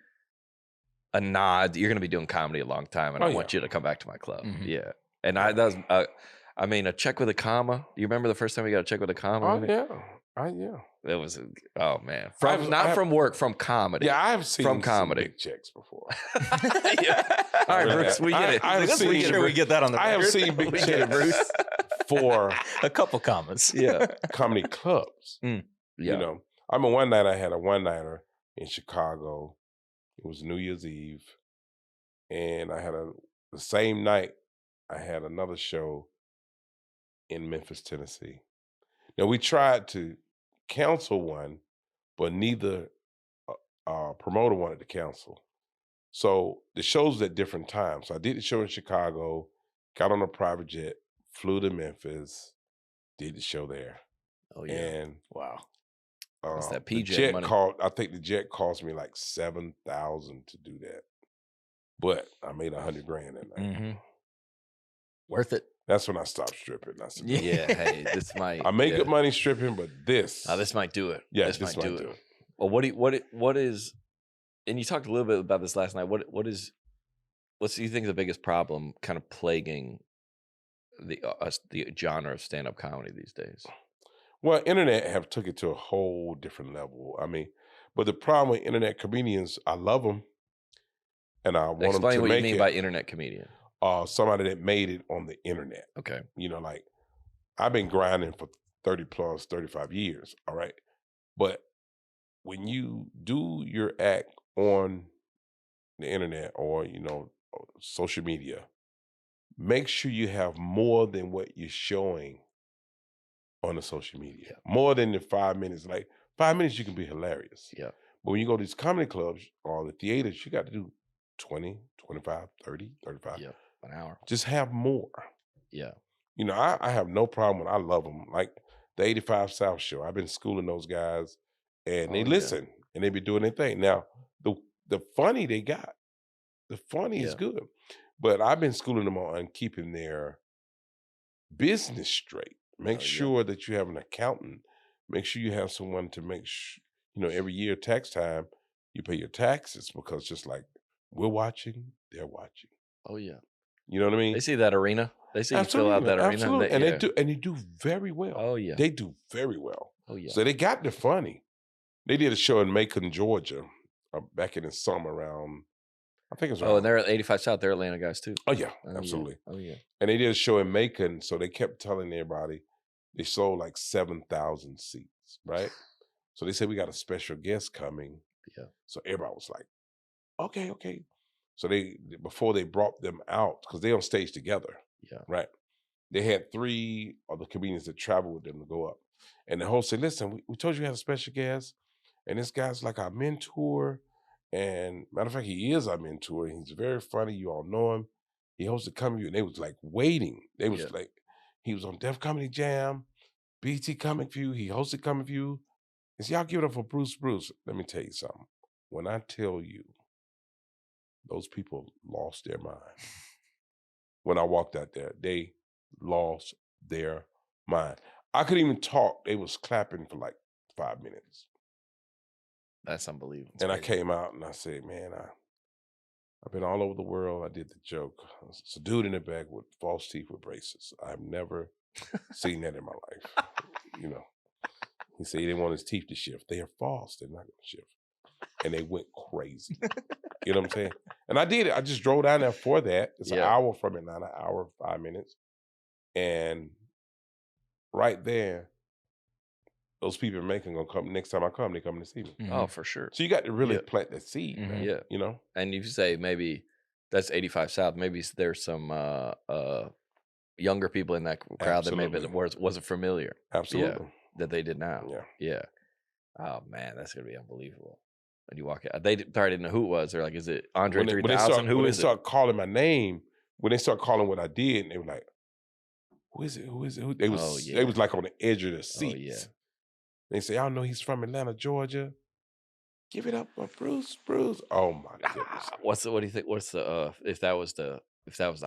a nod. You're going to be doing comedy a long time, and I want you to come back to my club. Mhm. Yeah. And that was, a check with a comma. You remember the first time you got a check with a comma? Oh in it? yeah. It was, oh man. From work, from comedy. Yeah, I've seen From some comedy. big checks before. Yeah. All right, really Bruce, have. we get it. I have Let's seen- make sure we get that on the I have record. seen big We get it, checks Bruce. for A couple comments. Yeah. comedy clubs. Yeah. You know, I mean, one night I had a one-nighter in Chicago. It was New Year's Eve. And I had the same night, I had another show in Memphis, Tennessee. Now, we tried to cancel one, but neither promoter wanted to cancel. So the shows at different times. So I did the show in Chicago, got on a private jet, flew to Memphis, did the show there. Oh yeah. And Wow. That's that the PJ jet money. I think the jet cost me like $7,000 to do that. But I made $100,000 that night. Mm-hmm. Worth it. That's when I stopped stripping. I said, Yeah, hey, this might. I make good money stripping, but this. This might do it. Yeah, this might do it. Well, what is? And you talked a little bit about this last night. What do you think is the biggest problem kind of plaguing the genre of stand-up comedy these days? Well, internet have took it to a whole different level. I mean, but the problem with internet comedians, I love them, and I want them to make it. Explain what you mean by internet comedian. Somebody that made it on the internet. Okay. You know, like I've been grinding for 35 years. All right. But when you do your act on the internet or, social media, make sure you have more than what you're showing on the social media. Yeah. More than the 5 minutes. Like 5 minutes, you can be hilarious. Yeah. But when you go to these comedy clubs or the theaters, you got to do 20, 25, 30, 35. Yeah. An hour. Just have more. Yeah. I have no problem with. I love them. Like the 85 South show. I've been schooling those guys, and they listen and they be doing their thing. Now the funny they got, the funny is good, but I've been schooling them on keeping their business straight. Make sure that you have an accountant. Make sure you have someone to make sure, every year tax time you pay your taxes, because just like we're watching, they're watching. Oh yeah. You know what I mean? They see that arena. They see Absolutely, you fill out that arena. Absolutely. And they do very well. Oh yeah. They do very well. Oh yeah. So they got the funny. They did a show in Macon, Georgia, back in the summer around, I think it was around. Oh, and they're at 85 South. They're Atlanta guys too. Oh yeah, absolutely. Yeah. Oh yeah. And they did a show in Macon, so they kept telling everybody they sold like 7,000 seats, right? So they said, we got a special guest coming. Yeah. So everybody was like, okay. So before they brought them out, because they on stage together. Yeah. Right. They had 3 of the comedians that traveled with them to go up. And the host said, listen, we told you we had a special guest, and this guy's like our mentor. And matter of fact, he is our mentor. He's very funny. You all know him. He hosted Comedy View, and they was like waiting. They was like, he was on Def Comedy Jam, BT Comic View. He hosted Comic View. He said, y'all give it up for Bruce. Let me tell you something. When I tell you, those people lost their mind. When I walked out there, they lost their mind. I couldn't even talk. They was clapping for like 5 minutes. That's unbelievable. And I came out and I said, man, I've been all over the world. I did the joke. It's a dude in the back with false teeth with braces. I've never seen that in my life. He said he didn't want his teeth to shift. They are false. They're not going to shift. And they went crazy. You know what I'm saying? And I did it. I just drove down there for that. It's an hour from Atlanta, hour, 5 minutes. And right there, those people in Macon gonna come next time I come. They coming to see me. Mm-hmm. Oh, for sure. So you got to really plant the seed, Mm-hmm. man. Yeah, And you say maybe that's 85 South. Maybe there's some younger people in that crowd that maybe wasn't familiar. Absolutely. That they did now. Yeah. Oh man, that's gonna be unbelievable. When you walk out, they probably didn't know who it was. They're like, "Is it Andre 3000? Who is it?" When they start calling my name, when they start calling what I did, they were like, "Who is it? Who is it?" They was like on the edge of the seats. Oh, yeah. They say, "I know he's from Atlanta, Georgia. Give it up for Bruce." Oh my goodness. What do you think? What's the if that was the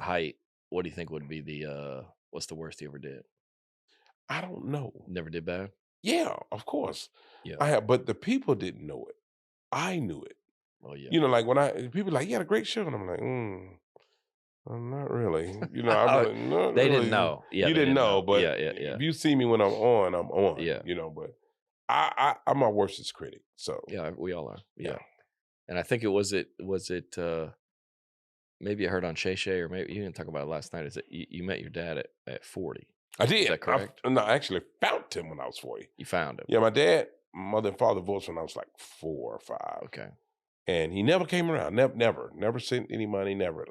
height? What do you think would be the what's the worst he ever did? I don't know. Never did bad? Yeah, of course. Yeah. But the people didn't know it. I knew it. Oh yeah. Like when people like, you had a great show, and I'm like, not really. I'm like, not they really. didn't know. Yeah, you didn't know, but yeah. If you see me when I'm on, I'm on. Yeah. But I'm my worstest critic. So yeah, we all are. Yeah. And I think was it maybe I heard on Shay Shay, or maybe you didn't talk about it last night. Is that you met your dad at 40? I did. Is that correct? I actually found him when I was 40. You found him? Yeah, my mother and father divorced when I was like 4 or 5. Okay. And he never came around. Never sent any money. Never.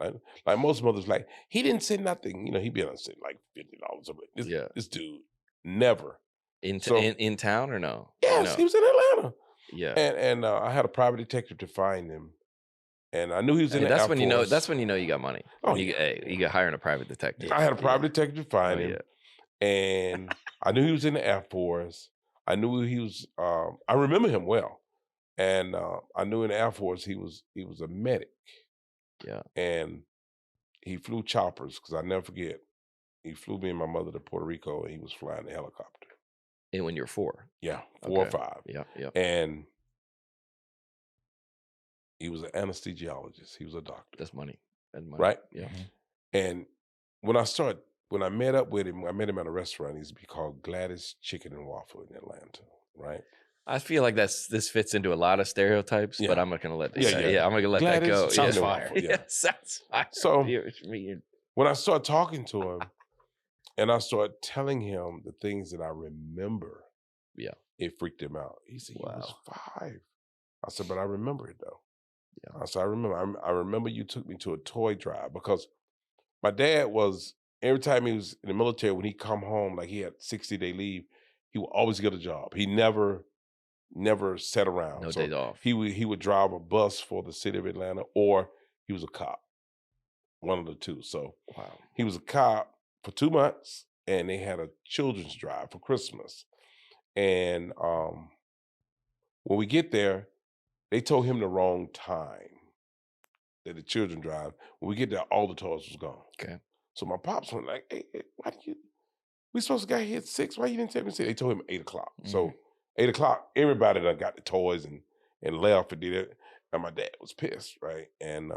Like most mothers, like he didn't send nothing. He'd be able to send like $50 of it. This dude never. In town or no? Yes, he was in Atlanta. Yeah. And I had a private detective to find him, and I knew he was in the that's Air when you know. Force. That's when you know you got money. Oh, When you get hiring a private detective. I had a private detective to find him, yeah. and I knew he was in the Air Force. I knew he was. I remember him well, and I knew in the Air Force he was a medic. Yeah. And he flew choppers because I never forget. He flew me and my mother to Puerto Rico, and he was flying the helicopter. And when you're 4. Yeah, 4 or 5. Yeah. Yeah. And he was an anesthesiologist. He was a doctor. That's money. And money. Right? Yeah. And when I met up with him, I met him at a restaurant. He used to be called Gladys Chicken and Waffle in Atlanta. Right? I feel like this fits into a lot of stereotypes, but I'm not gonna let that. I'm gonna let Gladys that go. Sounds Chicken and fire. Waffle, yeah. Sounds fire. So Me. when I started talking to him, and I started telling him the things that I remember, it freaked him out. He said, "You was 5." I said, "But I remember it though." Yeah. I said, "I remember. I remember you took me to a toy drive because my dad was every time he was in the military when he come home, like he had 60-day leave, he would always get a job. He never sat around. No So days off. He would drive a bus for the city of Atlanta, or he was a cop. One of the two. So he was a cop for 2 months, and they had a children's drive for Christmas. And when we get there, they told him the wrong time that the children drive. When we get there, all the toys was gone. Okay. So my pops went like, "Hey, why do you? We supposed to get here at 6. Why you didn't take me to 6?" They told him 8 o'clock. So 8 o'clock, everybody that got the toys and left and did it. And my dad was pissed, right? And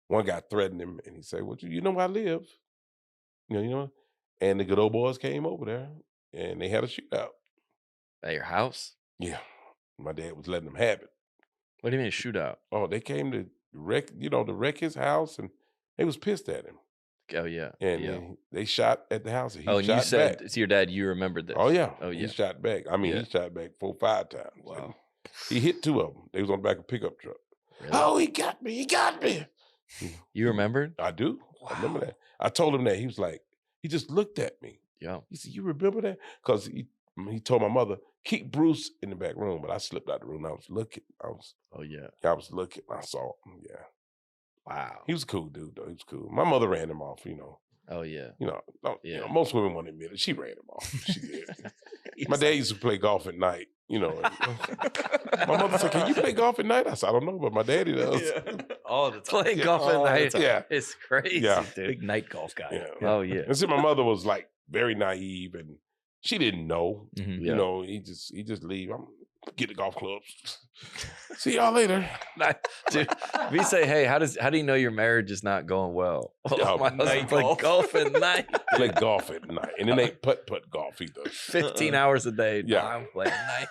one guy threatened him, and he said, "Well, you know where I live, you know." And the good old boys came over there, and they had a shootout. At your house? Yeah, my dad was letting them have it. What do you mean a shootout? Oh, they came to wreck his house, and they was pissed at him. Oh yeah. And they shot at the house. And he and shot you said back. to your dad, you remembered this. Oh yeah. Oh yeah. He shot back. I mean, he shot back 4 or 5 times. Wow. And he hit 2 of them. They was on the back of a pickup truck. Really? Oh, he got me. He got me. You remembered? I do. Wow. I remember that. I told him that. He was like, he just looked at me. Yeah. He said, "You remember that?" Because he told my mother, "Keep Bruce in the back room." But I slipped out the room. I was looking. I was looking. I saw him. Yeah. Wow. He was a cool dude, though. He was cool. My mother ran him off, Oh yeah. Most women won't admit it. She ran him off. She did. My dad used to play golf at night, My mother said, "Can you play golf at night?" I said, "I don't know, but my daddy does." All the time. Playing golf at night. Yeah. It's crazy, dude. Big night golf guy. Yeah. Oh yeah. And see, my mother was like very naive, and she didn't know. Mm-hmm. He just leave. I'm get the golf clubs. See y'all later. Dude, if you say, "Hey, how do you know your marriage is not going well?" My husband played golf at night. Play golf at night, and it ain't putt golf either. 15 hours a day. Yeah, I'm playing at night.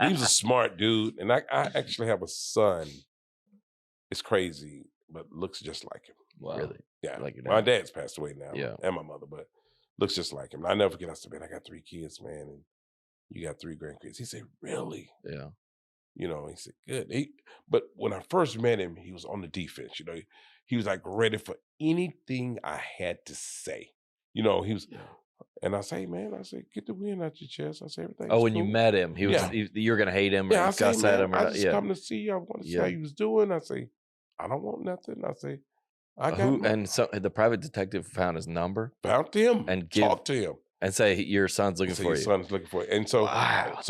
He was a smart dude, and I actually have a son. It's crazy, but looks just like him. Wow. Really? Yeah. Like my dad's passed away now. Yeah. And my mother, but looks just like him. I never forget. I said, "Man, I got 3 kids, man, and you got 3 grandkids." He said, "Really?" Yeah. He said, "Good." But when I first met him, he was on the defense. He was like ready for anything I had to say. He was. Yeah. And I say, "Man," I say, "Get the wind out your chest." I say, "Everything." Oh, when you met him, he was. You were gonna hate him. Or I say, cuss at him. I just come to see you. I want to see how you was doing. I say, "I don't want nothing." I say, "I got." And so the private detective found his number. Found him and talked to him. And say, "Your son's looking for you." Your son's looking for you. And so,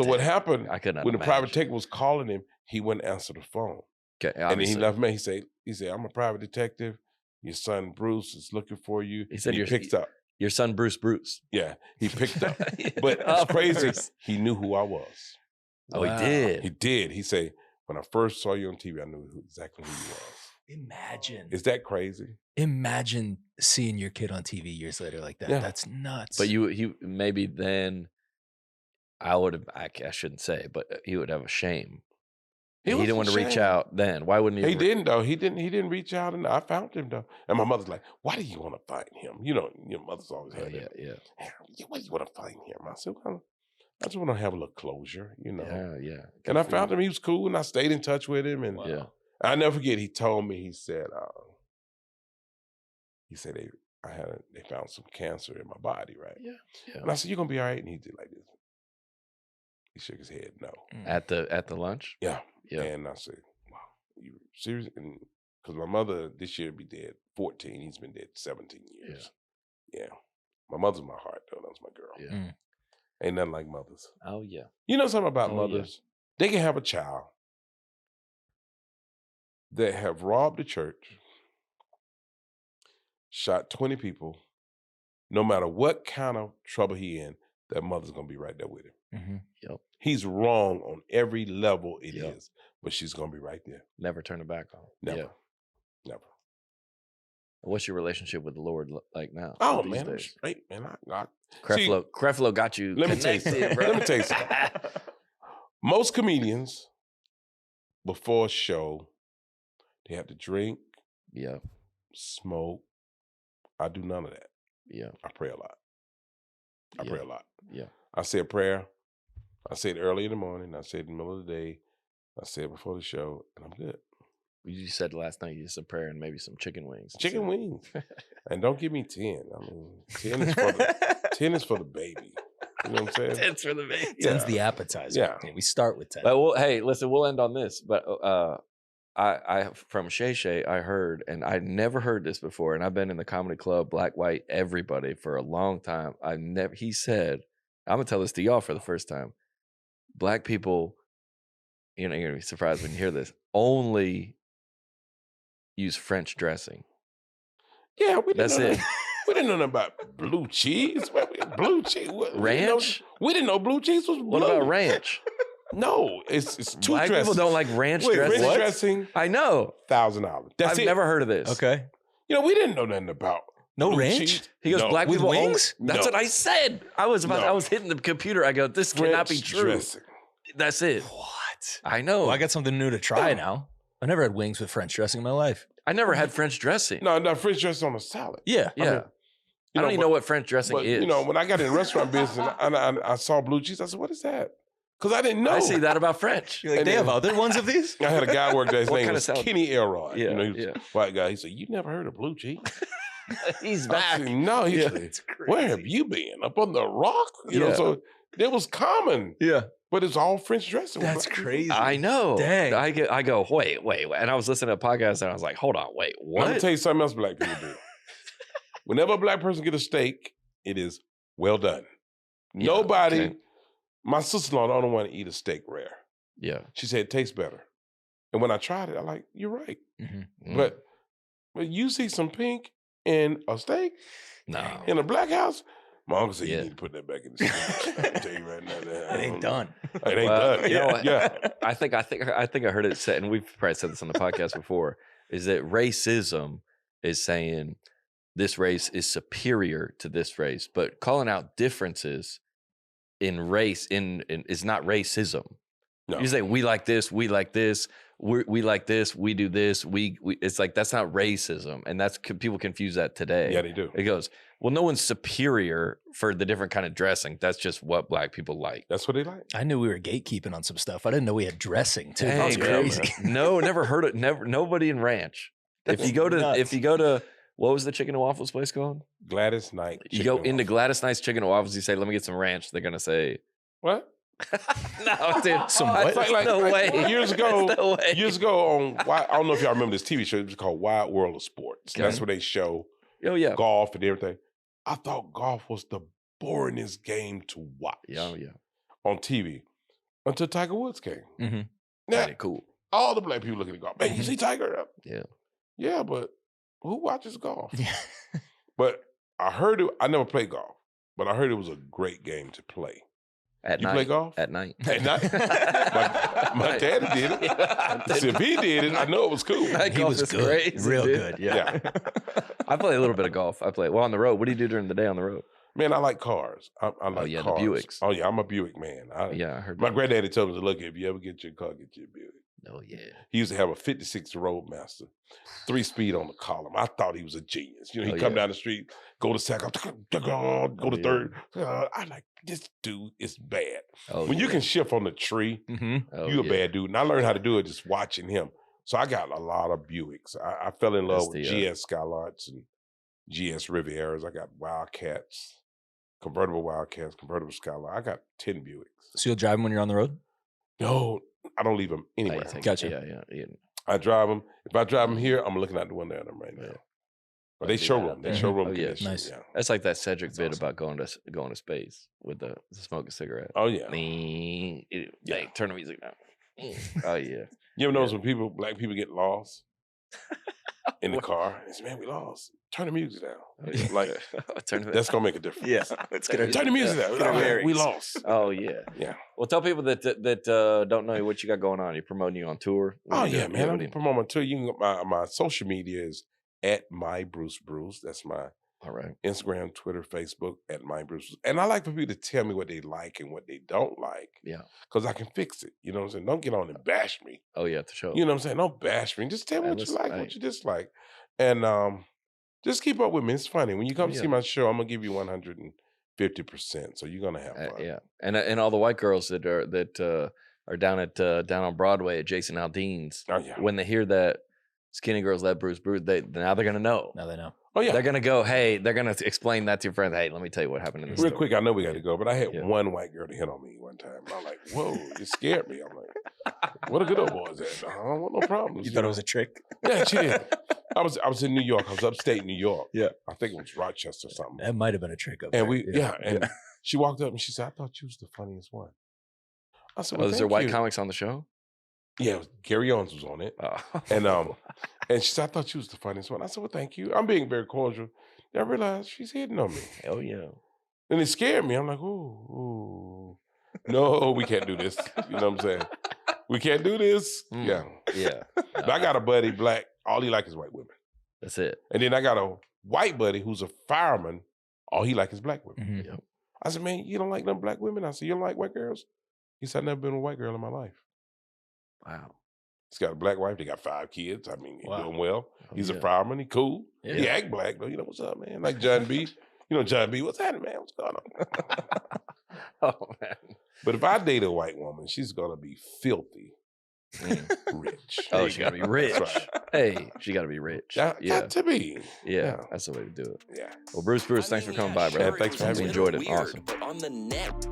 what happened? I couldn't when imagine. the private detective was calling him, he wouldn't answer the phone. Okay, and then he left me. He said, "I'm a private detective. Your son Bruce is looking for you." He said, "He picked up your son Bruce." Yeah, he picked up. But it's crazy. He knew who I was. Oh, wow. He did. He did. He said, "When I first saw you on TV, I knew exactly who you was." Imagine. Is that crazy? Imagine seeing your kid on TV years later like that. Yeah. That's nuts. But he maybe then I would have. I shouldn't say, but he would have a shame. He didn't want to reach out then. Why wouldn't he? He didn't though. He didn't reach out, and I found him though. And my mother's like, "Why do you want to find him?" Your mother's always had that. Yeah. Why do you want to find him? I said, "Well, I just want to have a little closure, Yeah. And I found him. He was cool, and I stayed in touch with him. And I never forget. He told me. He said they found some cancer in my body, right? Yeah. And I said, "You're gonna be all right." And he did like this. He shook his head no. At the lunch? Yeah. Yeah. And I said, wow, you serious? And because my mother this year be dead 14. He's been dead 17 years. Yeah. My mother's my heart, though. That's my girl. Yeah. Ain't nothing like mothers. Oh, yeah. You know something about Oh, mothers? They can have a child that have robbed the church, shot 20 people. No matter what kind of trouble he in, that mother's going to be right there with him. Mm-hmm. Yep. He's wrong on every level it is, but she's going to be right there. Never turn it back on. Never. Yeah. Never. What's your relationship with the Lord like now? Oh, these man, I'm days? straight, man. Creflo got you. Let me tell you something. bro. Let me tell you something. Most comedians, before a show, they have to drink, Yeah. smoke. I do none of that. Yeah. I pray a lot. I pray a lot. Yeah. I say a prayer. I say it early in the morning. I say it in the middle of the day. I say it before the show, and I'm good. You said last night you did some prayer and maybe some chicken wings. Chicken wings. And don't give me 10. I mean, 10 is for the 10 is for the baby. You know what I'm saying? 10's for the baby. 10's the appetizer. Yeah. We start with 10. But hey, listen, we'll end on this. But I from Shay Shay, I heard, and I never heard this before, and I've been in the comedy club, black, white, everybody for a long time. He said, I'm gonna tell this to y'all for the first time. Black people, you're gonna be surprised when you hear this, only use French dressing. Yeah, That's it. We didn't know nothing about blue cheese. Blue cheese. Ranch? We didn't know blue cheese was blue. What about ranch? No, it's two Black dressings. people don't like ranch Wait, dressing. ranch dressing, I know. $1,000. That's I've it. never heard of this. Okay. You know, we didn't know nothing about No blue ranch? cheese. He goes, No. black With people wings? only. That's No. what I said. I was hitting the computer. I go, this cannot be French true. dressing. That's it. What? I know. Well, I got something new to try now. I never had wings with French dressing in my life. I never had French dressing. No, French dressing on a salad. Yeah. Yeah. I mean, I don't even know what French dressing but, is. You know, when I got in the restaurant business and I saw blue cheese, I said, what is that? Because I didn't know. I see that about French. You're like, And they then- have other ones of these? I had a guy work there. His What name kind of was salad? Kenny Elrod. Yeah, You know, he was yeah. a white guy. He said, you never heard of blue cheese? He's I back. said, no. He Yeah. said, where have you been? Up on the rock? You know, Yeah. so it was common. Yeah. But it's all French dressing. with That's black people. crazy. I know. Dang. I go, wait. And I was listening to a podcast and I was like, hold on, wait, Let me what? tell you something else black people do. Whenever a black person get a steak, it is well done. Yeah, Nobody, okay. my sister-in-law don't want to eat a steak rare. Yeah. She said it tastes better. And when I tried it, I'm like, you're right. Mm-hmm. But you see some pink in a steak no. in a black house, my uncle said, Yeah. you need to put that back in the steak. I tell you right now. It ain't done. It ain't Well, done. you know what? Yeah. I think I heard it said, and we've probably said this on the podcast before, is that racism is saying this race is superior to this race, but calling out differences in race is not racism. No. You say we like this, we like this, we like this, we do this, we. It's like that's not racism, and that's people confuse that today. Yeah, they do. It goes, well, no one's superior for the different kind of dressing. That's just what black people like. That's what they like. I knew we were gatekeeping on some stuff. I didn't know we had dressing too. Dang, That's yeah, crazy. No, never heard it. Never. Nobody in ranch. If you go to what was the chicken and waffles place called? Gladys Knight. You chicken go and into waffles. Gladys Knight's chicken and waffles. You say, "Let me get some ranch." They're gonna say, What? "No, dude, Some that's what? Like, no way." Years ago, There's no way. years ago on, I don't know if y'all remember this TV show. It was called Wild World of Sports. Okay. That's where they show Oh yeah, golf and everything. I thought golf was the boringest game to watch yeah. on TV until Tiger Woods came. Mm-hmm. Now, Pretty cool. all the black people looking at golf. Man, you see Tiger? Yeah. Yeah, but who watches golf? Yeah. But I heard it. I never played golf, but I heard it was a great game to play. At You night. play golf? At night. At night? My daddy did it. Yeah, So if he did it, I know it was cool. Night He golf was is good. crazy, Real dude. good. Yeah. I play a little bit of golf. I play on the road. What do you do during the day on the road? Man, I like cars. I like yeah, the cars. Buicks. Oh, yeah, I'm a Buick man. Yeah, I heard. My that. granddaddy told me, look, if you ever get your car, get your Buick. Oh yeah. He used to have a 56 Roadmaster, 3-speed on the column. I thought he was a genius. You know, he'd Oh, come yeah. down the street, go to second, go to yeah. third. I'm like, this dude is bad. Oh, When you yeah. can shift on the tree, Mm-hmm. Oh, you a yeah. bad dude. And I learned how to do it just watching him. So I got a lot of Buicks. I fell in love That's with the, GS Skylarks and GS Rivieras. I got Wildcats. convertible Wildcats, convertible Skyline. I got 10 Buicks. So you'll drive them when you're on the road? No, I don't leave them I anywhere. think- Gotcha. Yeah. I drive them. If I drive them here, I'm looking out the window at them right now. Yeah. But they Do that showroom. out They there. showroom Oh, yeah. condition. Nice. Yeah. That's like that Cedric That's bit awesome. about going to space with the smoking cigarette. Oh yeah. Yeah. Turn the music down. Oh yeah. You ever notice when black people get lost in the car? They say, man, we lost. Turn the music down. Oh, yeah. Like Turn the- that's gonna make a difference. Yeah. Let's get our Turn the music down. Get our We bearings. lost. Oh yeah. Yeah. Well, tell people that don't know what you got going on. You're promoting you on tour. What Oh you yeah, doing? man. What I'm do you- promoting too. You can go, my social media is at my Bruce Bruce. That's my All right. Instagram, Twitter, Facebook at my Bruce. And I like for people to tell me what they like and what they don't like. Yeah. Because I can fix it. You know what I'm saying? Don't get on and bash me. Oh yeah, at the show. You know what I'm saying? Don't bash me. Just tell me Hey, what you listen, like, hey. what you dislike. And just keep up with me. It's funny. When you come Yeah. see my show, I'm gonna give you 150%. So you're gonna have fun. Yeah, and all the white girls that are down on Broadway at Jason Aldean's. Oh yeah. When they hear that Skinny Girls Let Bruce Bruce, now they're gonna know. Now they know. Oh yeah. They're gonna go. Hey, they're gonna explain that to your friends. Hey, let me tell you what happened in this. Real story. quick, I know we got to go, but I had Yeah. one white girl to hit on me one time. And I'm like, whoa, it scared me. I'm like, what a good old boy is that? I don't want no problems. You thought it was a trick? Yeah, she did. I was in New York. I was upstate New York. Yeah. I think it was Rochester or something. That might have been a trick up And there. she walked up and she said, I thought you was the funniest one. I said, Oh, well, is there thank white you. comics on the show? Yeah, it was, Gary Owens was on it. Oh. And she said, I thought you was the funniest one. I said, well, thank you. I'm being very cordial. Then I realized she's hitting on me. Hell yeah. And it scared me. I'm like, ooh. No, we can't do this. You know what I'm saying? We can't do this. Mm. Yeah. Yeah. But I got a buddy, black, all he like is white women. That's it. And then I got a white buddy who's a fireman, all he like is black women. Mhm. Yep. I said, man, you don't like them black women? I said, you don't like white girls? He said, I've never been with a white girl in my life. Wow. He's got a black wife. They got 5 kids. I mean, he's Wow. doing well. Oh, He's yeah. a fireman. He cool. Yeah. He act black, though. You know, what's up, man? Like John B. You know John B. What's happening, man? What's going on? Oh man. But if I date a white woman, she's going to be filthy rich. Oh, she gotta be rich. That's right. Hey, she gotta be rich. Got to be. Yeah, that's the way to do it. Yeah. Well, Bruce, thanks for coming by, bro. Yeah, thanks for having We me. enjoyed it. Weird, Awesome. But on the net,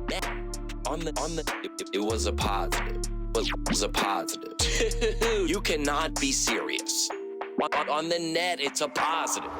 it was a positive. But it was a positive. You cannot be serious. On the net, it's a positive.